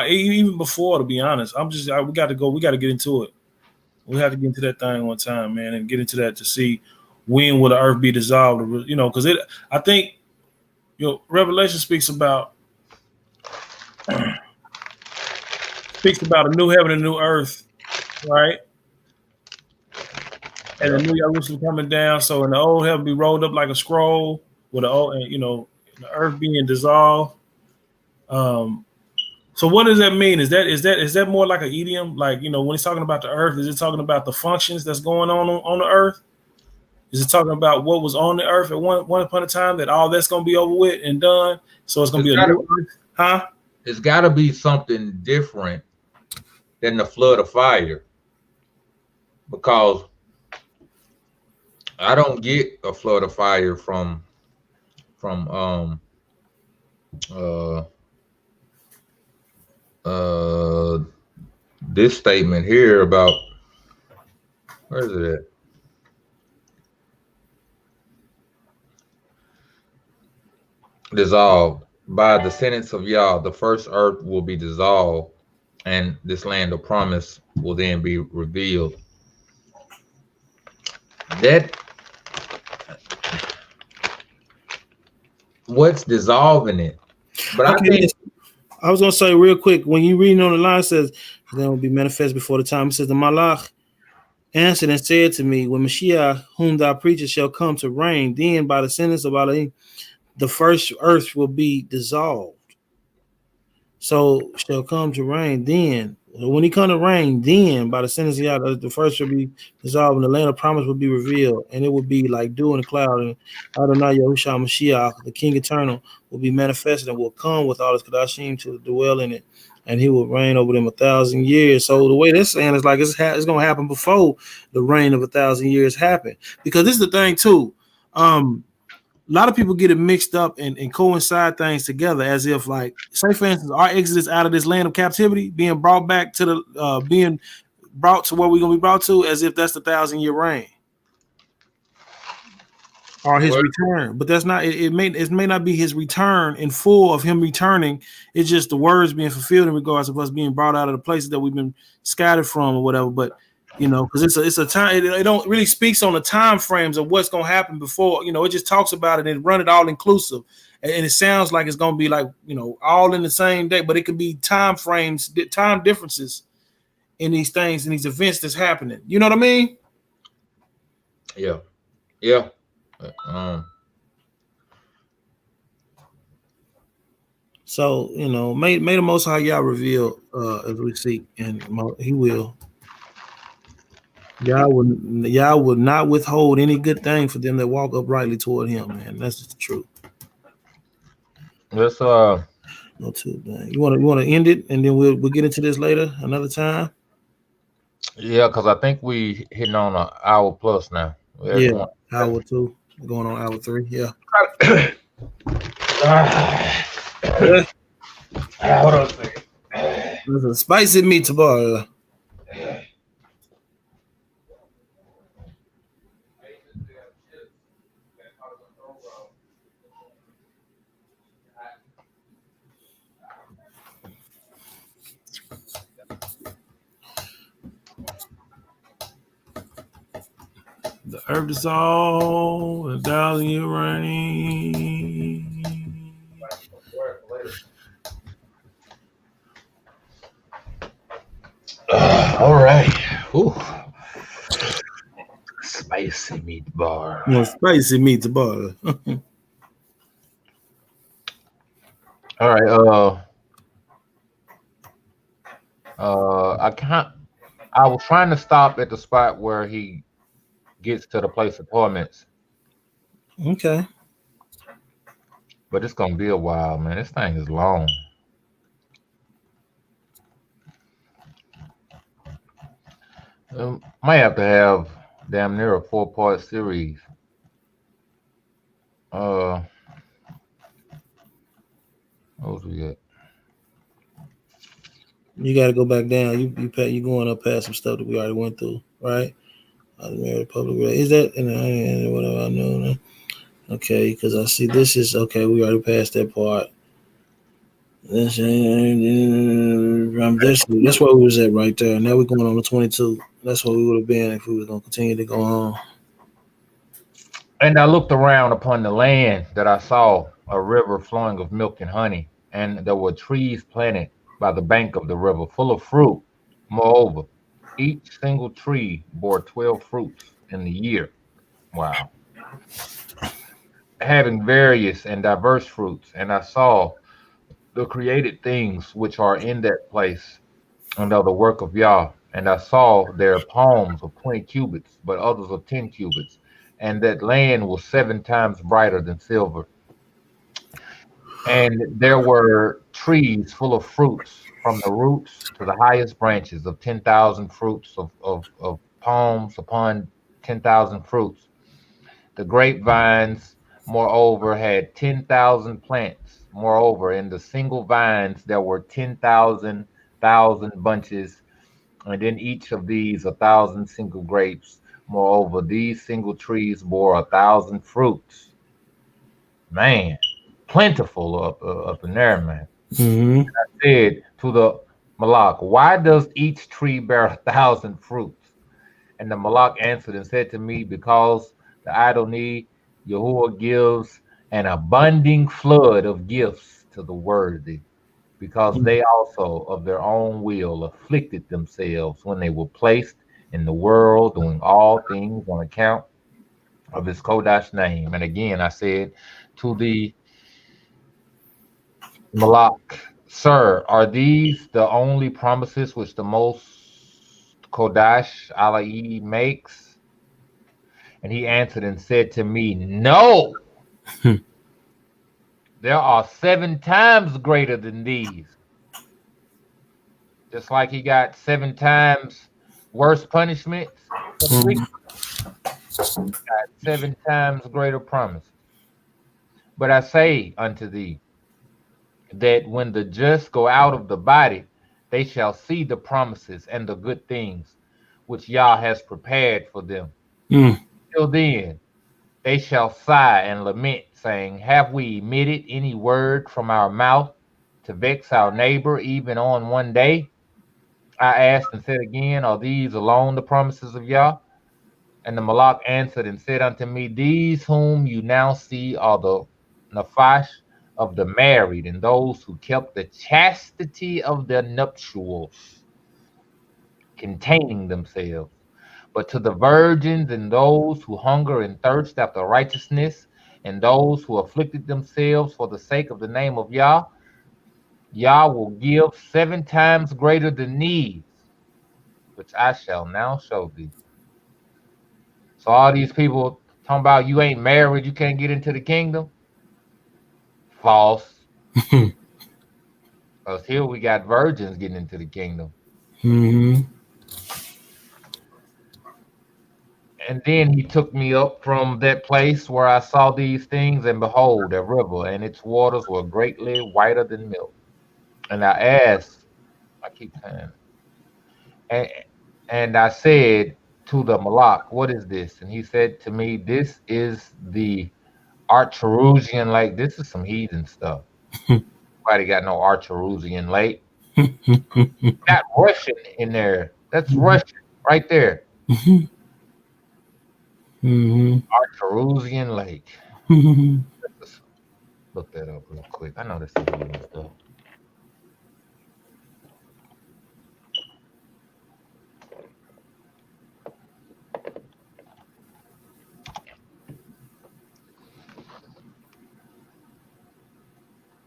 Even before, to be honest. We got to get into it. We have to get into that thing one time, man, and get into that to see when will the earth be dissolved, you know, because I think Revelation speaks about a new heaven and a new earth, right? And the Yep. new Jerusalem coming down. So in the old heaven be rolled up like a scroll with the old, and the earth being dissolved. Um, so what does that mean? Is that more like an idiom? Like when he's talking about the earth, is it talking about the functions that's going on the earth? Is it talking about what was on the earth at one upon a time, that all that's gonna be over with and done? So it's gonna It's be a gotta new earth, huh? it's gotta be something different than the flood of fire, because I don't get a flood of fire from uh uh this statement here about, where is it at? Dissolved by the sentence of Yah, the first earth will be dissolved, and this land of promise will then be revealed. That what's dissolving it? But I Okay, think listen. I was gonna say real quick, when you reading on the line, it says then will be manifest before the time. It says the Malach answered and said to me, when Mashiach, whom thou preachest, shall come to reign, then by the sentence of Allah, the first earth will be dissolved. So shall come to reign then. When he come to reign, then by the sentence of God, the first will be dissolved, and the land of promise will be revealed, and it will be like dew in the cloud. And Adonai Yahushua Mashiach, the King Eternal, will be manifested and will come with all his Kadashim to dwell in it, and he will reign over them 1,000 years. So the way they're saying is like it's going to happen before the reign of 1,000 years happen, because this is the thing too. A lot of people get it mixed up and coincide things together, as if, like, say for instance, our exodus out of this land of captivity being brought back to the being brought to where we're gonna be brought to, as if that's the 1,000 year reign or his well, return. But that's not it may not be his return in full of him returning. It's just the words being fulfilled in regards of us being brought out of the places that we've been scattered from or whatever. But because it's a time, it don't really speaks on the time frames of what's gonna happen before. It just talks about it and run it all inclusive, and it sounds like it's gonna be like all in the same day, but it could be time frames, time differences in these things and these events that's happening. You know what I mean? yeah, yeah. So may the Most High Yah reveal as we seek, and He will. Yah will not withhold any good thing for them that walk uprightly toward Him, man. That's just the truth. Let's No too, man. You want to end it, and then we'll get into this later another time. yeah, because I think we hitting on an hour plus now. We're Yeah, going. hour 2, going on hour 3. Yeah. Ah, hold on a second. There's a spicy meatball. The earth is all 1,000 year rain. All right. Ooh. Spicy meatball. No spicy meatball. All right. I was trying to stop at the spot where he gets to the place of torments, Okay. but it's gonna be a while, man. This thing is long. Might have to have damn near a 4-part series. What was we got? You got to go back down. You going up past some stuff that we already went through, right? The public is that and whatever I know. Okay, because I see this is okay. We already passed that part. That's where we was at right there. Now we're going on to 22. That's where we would have been if we were going to continue to go on. And I looked around upon the land that I saw a river flowing of milk and honey, and there were trees planted by the bank of the river, full of fruit. Moreover, each single tree bore 12 fruits in the year. Wow. Having various and diverse fruits. And I saw the created things which are in that place, and of the work of Yah. And I saw their palms of 20 cubits, but others of 10 cubits, and that land was 7 times brighter than silver. And there were trees full of fruits, from the roots to the highest branches, of 10,000 fruits of palms upon 10,000 fruits. The grapevines, moreover, had 10,000 plants. Moreover, in the single vines there were 10,000 bunches, and in each of these 1,000 single grapes. Moreover, these single trees bore 1,000 fruits. Man, plentiful up in there, man. Mm-hmm. Said to the Malak, why does each tree bear 1,000 fruits? And the Malak answered and said to me, because the Adonai Yahuwah gives an abounding flood of gifts to the worthy, because they also of their own will afflicted themselves when they were placed in the world, doing all things on account of his Kodash name. And again, I said to the Malak, sir, are these the only promises which the most Kodash Alai makes? And he answered and said to me, no, there are 7 times greater than these. Just like he got 7 times worse punishments for the wicked, 7 times greater promises. But I say unto thee that when the just go out of the body, they shall see the promises and the good things which Yah has prepared for them. Mm. Till then, they shall sigh and lament, saying, have we emitted any word from our mouth to vex our neighbor even on one day? I asked and said again, are these alone the promises of Yah? And the Malak answered and said unto me, these whom you now see are the Naphash of the married, and those who kept the chastity of their nuptials, containing themselves. But to the virgins and those who hunger and thirst after righteousness, and those who afflicted themselves for the sake of the name of Yah, Yah will give 7 times greater than these, which I shall now show thee. So all these people talking about you ain't married, you can't get into the kingdom. False. Because here we got virgins getting into the kingdom. Mm-hmm. And then he took me up from that place where I saw these things, and behold, a river, and its waters were greatly whiter than milk. And I asked, I keep saying, and, and I said to the Malak, what is this? And he said to me, this is the Archerusian lake. This is some heathen stuff. Nobody got no Archerusian lake. Got Russian in there. That's Russian right there. Mm-hmm. Archerusian lake. Mm-hmm. Let's look that up real quick. I know this is heathen stuff.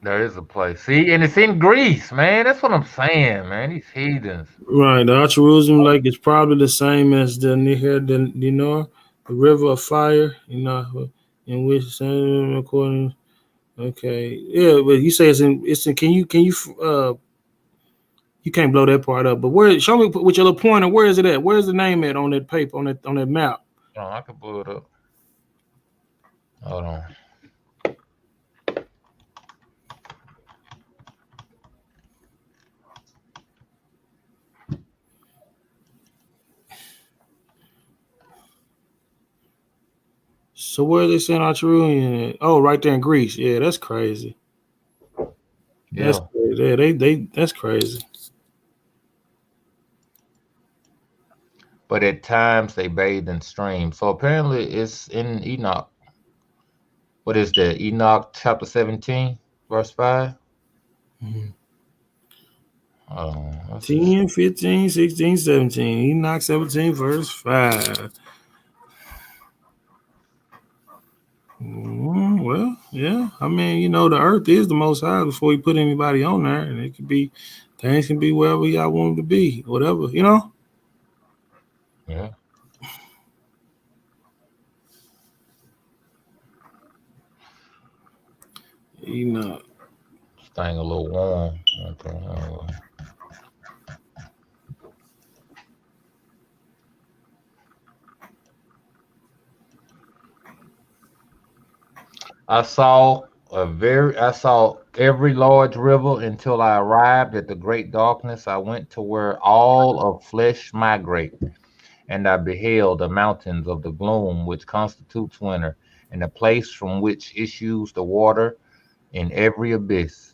There is a place. See, and it's in Greece, man. That's what I'm saying, man. These heathens. Right. The Jerusalem Lake is probably the same as the near the the river of fire, in which according. Okay. Yeah, but you say it's in you can't blow that part up. But where show me with your little pointer, where is it at? Where's the name at on that paper, on that map? Oh, I can pull it up. Hold on. So where are they saying Archerusian at? Oh, right there in Greece. Yeah, that's crazy. That's Yeah. crazy. Yeah, they that's crazy. But at times they bathe in streams. So apparently it's in Enoch. What is that? Enoch chapter 17, verse 5. Mhm. Oh, let's just 10, 15, 16, 17. Enoch 17, verse 5. Well, yeah. I mean, the earth is the most high before you put anybody on there. And it could be, things can be wherever y'all want them to be, whatever. yeah. Enoch. This thing a little warm. Okay. I saw every large river until I arrived at the great darkness. I went to where all of flesh migrate, and I beheld the mountains of the gloom which constitutes winter, and the place from which issues the water in every abyss.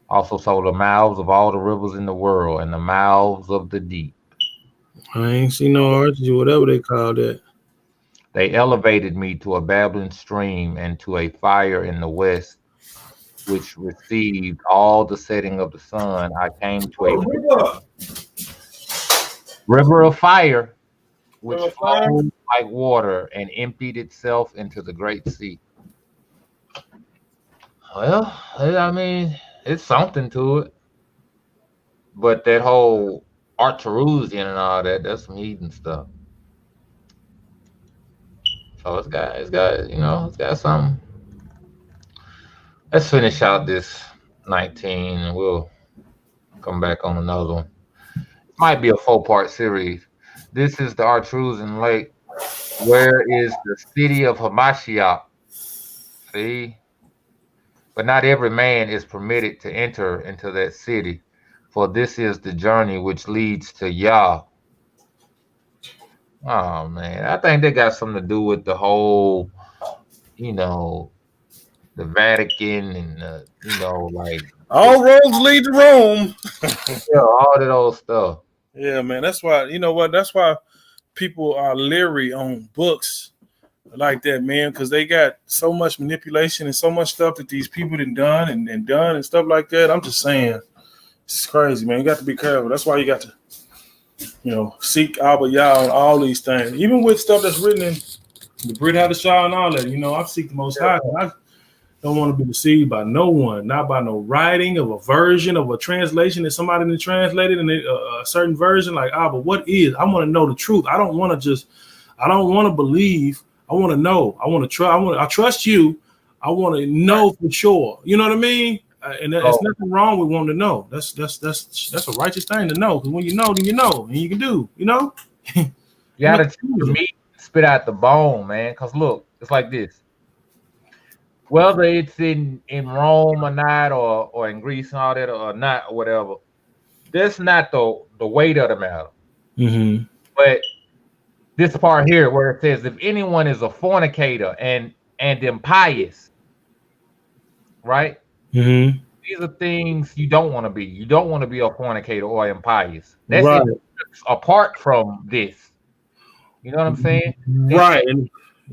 Also saw the mouths of all the rivers in the world, and the mouths of the deep. I ain't seen no arches or whatever they call that. They elevated me to a babbling stream and to a fire in the west, which received all the setting of the sun. I came to a river of fire, which River fire? flowed like water and emptied itself into the great sea. Well, I mean, it's something to it. But that whole Archerusian and all that, that's some heathen stuff. So it's got something. Let's finish out this 19 and we'll come back on another one. It might be a 4-part series. This is the Archerusian Lake. Where is the city of Hamashiach? See? But not every man is permitted to enter into that city, for this is the journey which leads to Yah. Oh man, I think they got something to do with the whole, you know, the Vatican and like All roads lead to Rome. all that old stuff. Yeah, man. That's why, you know what? That's why people are leery on books like that, man, because they got so much manipulation and so much stuff that these people done and stuff like that. I'm just saying, it's crazy, man. You got to be careful. That's why you got to, seek Abba Yah on all these things, even with stuff that's written in the Brit Hadashah and all that. I seek the Most High. I don't want to be deceived by no one, not by no writing of a version of a translation that somebody done translated in a certain version. Like, but what is? I want to know the truth. I don't want to believe. I want to know. I want to try. I trust you. I want to know for sure. You know what I mean? And there's nothing wrong with wanting to know. That's a righteous thing to know. Because when you know, then you know, and you can do. You gotta chew the meat, spit out the bone, man. Because look, it's like this. Whether it's in Rome or not, or in Greece and all that, or not, or whatever, that's not the weight of the matter. Mm-hmm. But this part here, where it says, if anyone is a fornicator and impious, right? Mm-hmm. These are things you don't want to be. You don't want to be a fornicator or impious. That's right. Apart from this. You know what I'm saying? Right.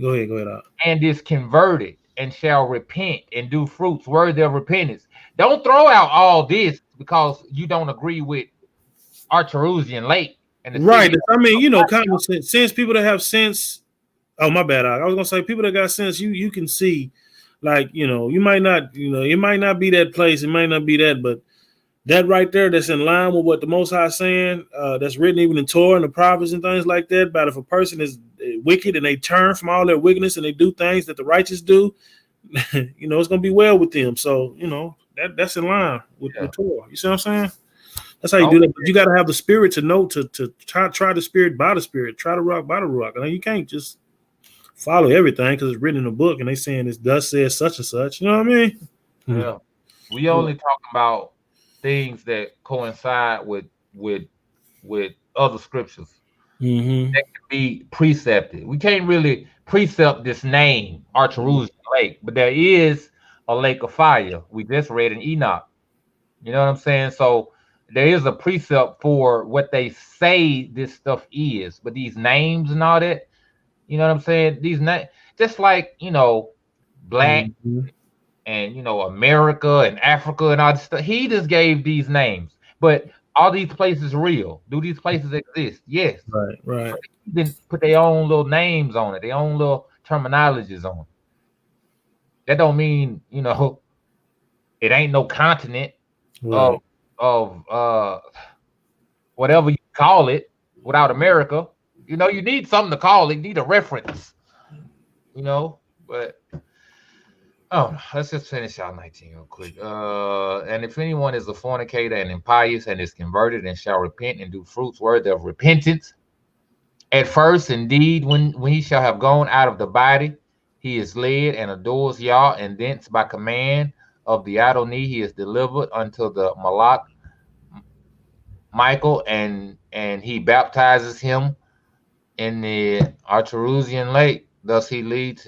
Go ahead. And is converted and shall repent and do fruits worthy of repentance. Don't throw out all this because you don't agree with Archerusian Lake. Right. I mean, common sense. People that have sense. Oh, my bad. I was gonna say people that got sense. You can see, like, you might not. It might not be that place. It might not be that, but that right there, that's in line with what the Most High is saying. That's written even in Torah and the prophets and things like that. But if a person is wicked and they turn from all their wickedness and they do things that the righteous do, it's gonna be well with them. So that's in line with Torah. You see what I'm saying? That's how you do that. But you got to have the spirit to know to try the spirit by the spirit, try the rock by the rock. I mean, you can't just follow everything because it's written in a book and they saying this thus says such and such. You know what I mean? Yeah. We only talk about things that coincide with other scriptures. Mm-hmm. That can be precepted. We can't really precept this name, Archerusian Lake, but there is a lake of fire. We just read in Enoch. You know what I'm saying? So there is a precept for what they say this stuff is, but these names and all that, you know what I'm saying? These names, just like, black and, America and Africa and all this stuff. He just gave these names, but are these places real? Do these places exist? Yes. Right. Then put their own little names on it, their own little terminologies on it. That don't mean, it ain't no continent of whatever you call it without America. You need something to call it. You need a reference. But Oh, let's just finish out 19 real quick. And if anyone is a fornicator and impious and is converted and shall repent and do fruits worthy of repentance, at first, indeed, when he shall have gone out of the body, he is led and adores Yah, and thence by command of the Adonai he is delivered unto the Malach Michael, and he baptizes him in the Arterusian lake. Thus he leads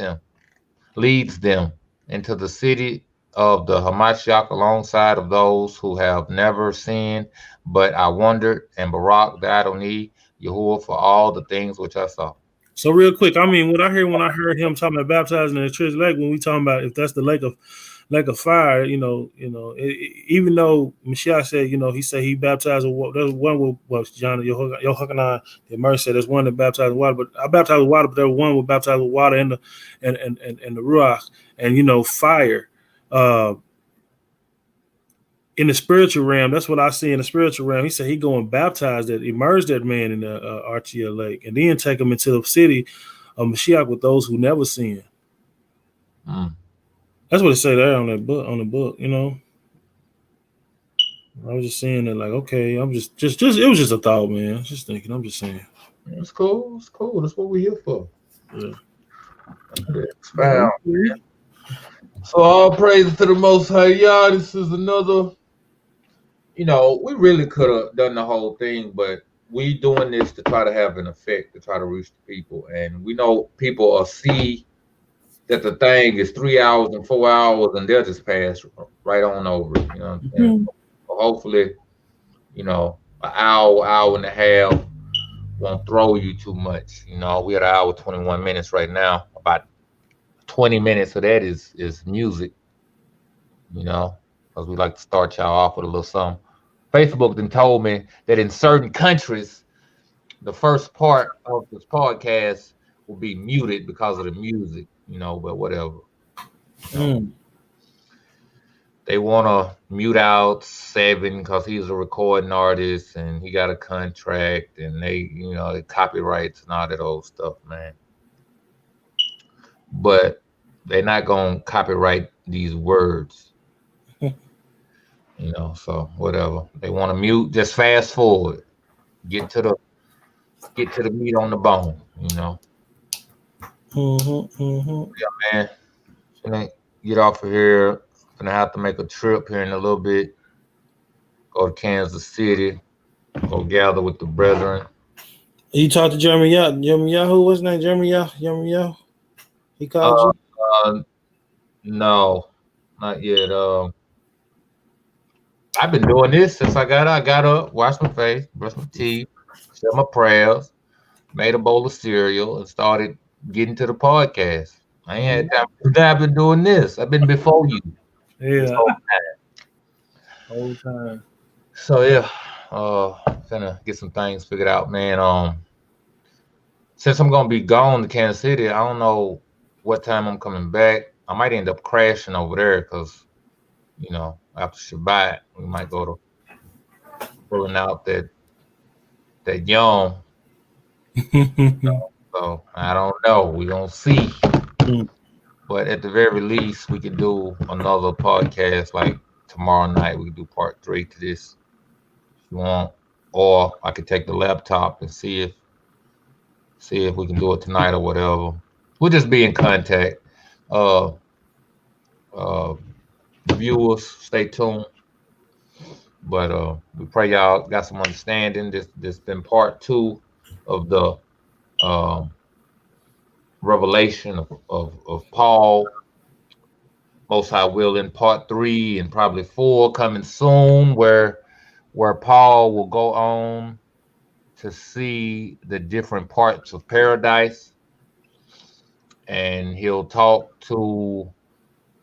them into the city of the Hamashiach alongside of those who have never sinned. But I wondered and Barak the Adonai Yahuwah for all the things which I saw. So real quick, I mean, what I hear when I heard him talking about baptizing in the church lake, when we talking about if that's the lake of fire, even though Mashiach said, he said he baptized with water. There's one with John Yohanan, the Mercy said there's one that baptized with water, but I baptized with water, but there was one with baptized with water and the Ruach and fire. In the spiritual realm, that's what I see in the spiritual realm. He said he go and baptize that, immerse that man in the Archia Lake, and then take him into the city of Mashiach with those who never sin. That's what it say there on that book. On the book, I was just saying that, like, okay, I'm just it was just a thought, man. I was just thinking. I'm just saying. It's cool. It's cool. That's what we're here for. Yeah. Expound. So all praise to the Most High Yah. This is another. We really could have done the whole thing, but we doing this to try to have an effect, to try to reach the people. And we know people will see that the thing is 3 hours and 4 hours, and they'll just pass right on over it. You know what I'm saying? So hopefully, an hour and a half won't throw you too much. We at an hour 21 minutes right now. About 20 minutes of that is music. Because we like to start y'all off with a little something. Facebook then told me that in certain countries, the first part of this podcast will be muted because of the music, but whatever. They want to mute out Seven because he's a recording artist and he got a contract and they, the copyrights and all that old stuff, man. But they're not going to copyright these words. So whatever. They want to mute, just fast forward. Get to the meat on the bone, Yeah, man. Gonna get off of here. Gonna have to make a trip here in a little bit. Go to Kansas City. Go gather with the brethren. You talked to Jeremy Yahoo? What's his name? Jeremy Yahoo? He called you? No, not yet. I've been doing this since I got up, washed my face, brushed my teeth, said my prayers, made a bowl of cereal, and started getting to the podcast. I ain't had time. I've been doing this. I've been before you. Yeah. Whole time. So yeah, gonna get some things figured out, man. Since I'm gonna be gone to Kansas City, I don't know what time I'm coming back. I might end up crashing over there because, after Shabbat, we might go to pulling out that yum. So I don't know. We gonna see. But at the very least, we could do another podcast like tomorrow night. We could do part 3 to this if you want. Or I could take the laptop and see if we can do it tonight or whatever. We'll just be in contact. Viewers, stay tuned. But we pray y'all got some understanding. This been part 2 of the revelation of Paul. Most High will in part 3 and probably 4 coming soon, where Paul will go on to see the different parts of paradise, and he'll talk to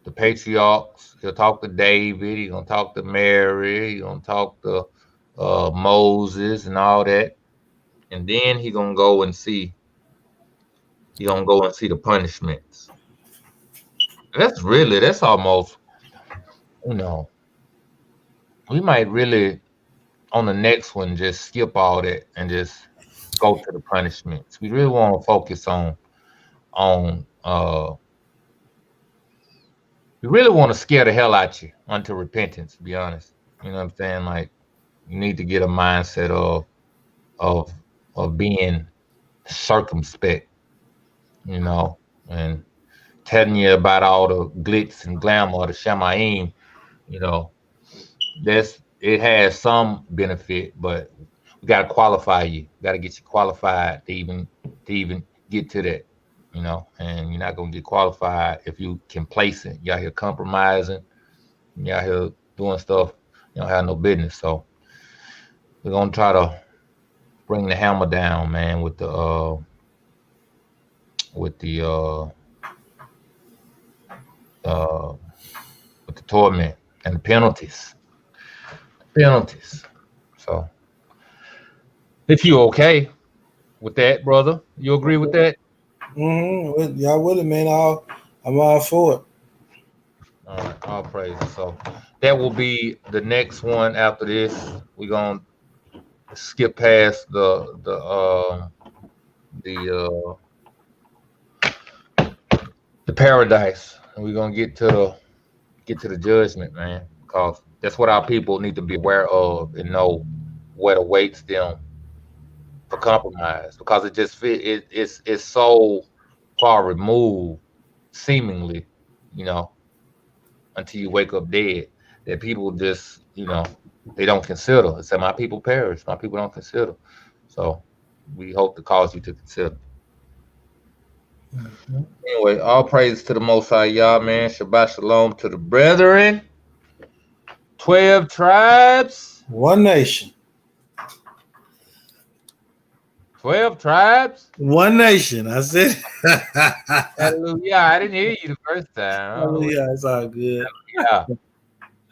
the patriarchs. He'll talk to David. He's gonna talk to Mary. He's gonna talk to Moses and all that, and then he's gonna go and see. He's gonna go and see the punishments. That's almost, we might really on the next one just skip all that and just go to the punishments. We really want to focus on we we really want to scare the hell out you unto repentance, to be honest. You know what I'm saying? Like, you need to get a mindset of of being circumspect, you know, and telling you about all the glitz and glamour, the shamayim, you know, it has some benefit, but we gotta qualify you. Gotta get you qualified to even get to that, you know, and you're not gonna get qualified if you complacent. You out here compromising, you out here doing stuff you don't have no business. So we're gonna try to bring the hammer down, man, with the uh with the torment and the penalties. Penalties. So if you okay with that, brother, you agree with that? Y'all with it, man. I'm all for it. All right, all praises. So that will be the next one after this. We're gonna skip past the paradise, and we're gonna get to the judgment, man. Because that's what our people need to be aware of and know what awaits them for compromise. Because it just it's so far removed, seemingly, you know, until you wake up dead, that people just, you know, they don't consider. It said, my people perish. My people don't consider. So we hope to cause you to consider. Anyway, all praise to the Most High Yah, man. Shabbat Shalom to the brethren. 12 tribes. One nation. 12 tribes. One nation. I said. Hallelujah. I didn't hear you the first time. Hallelujah. It's all good. Yeah.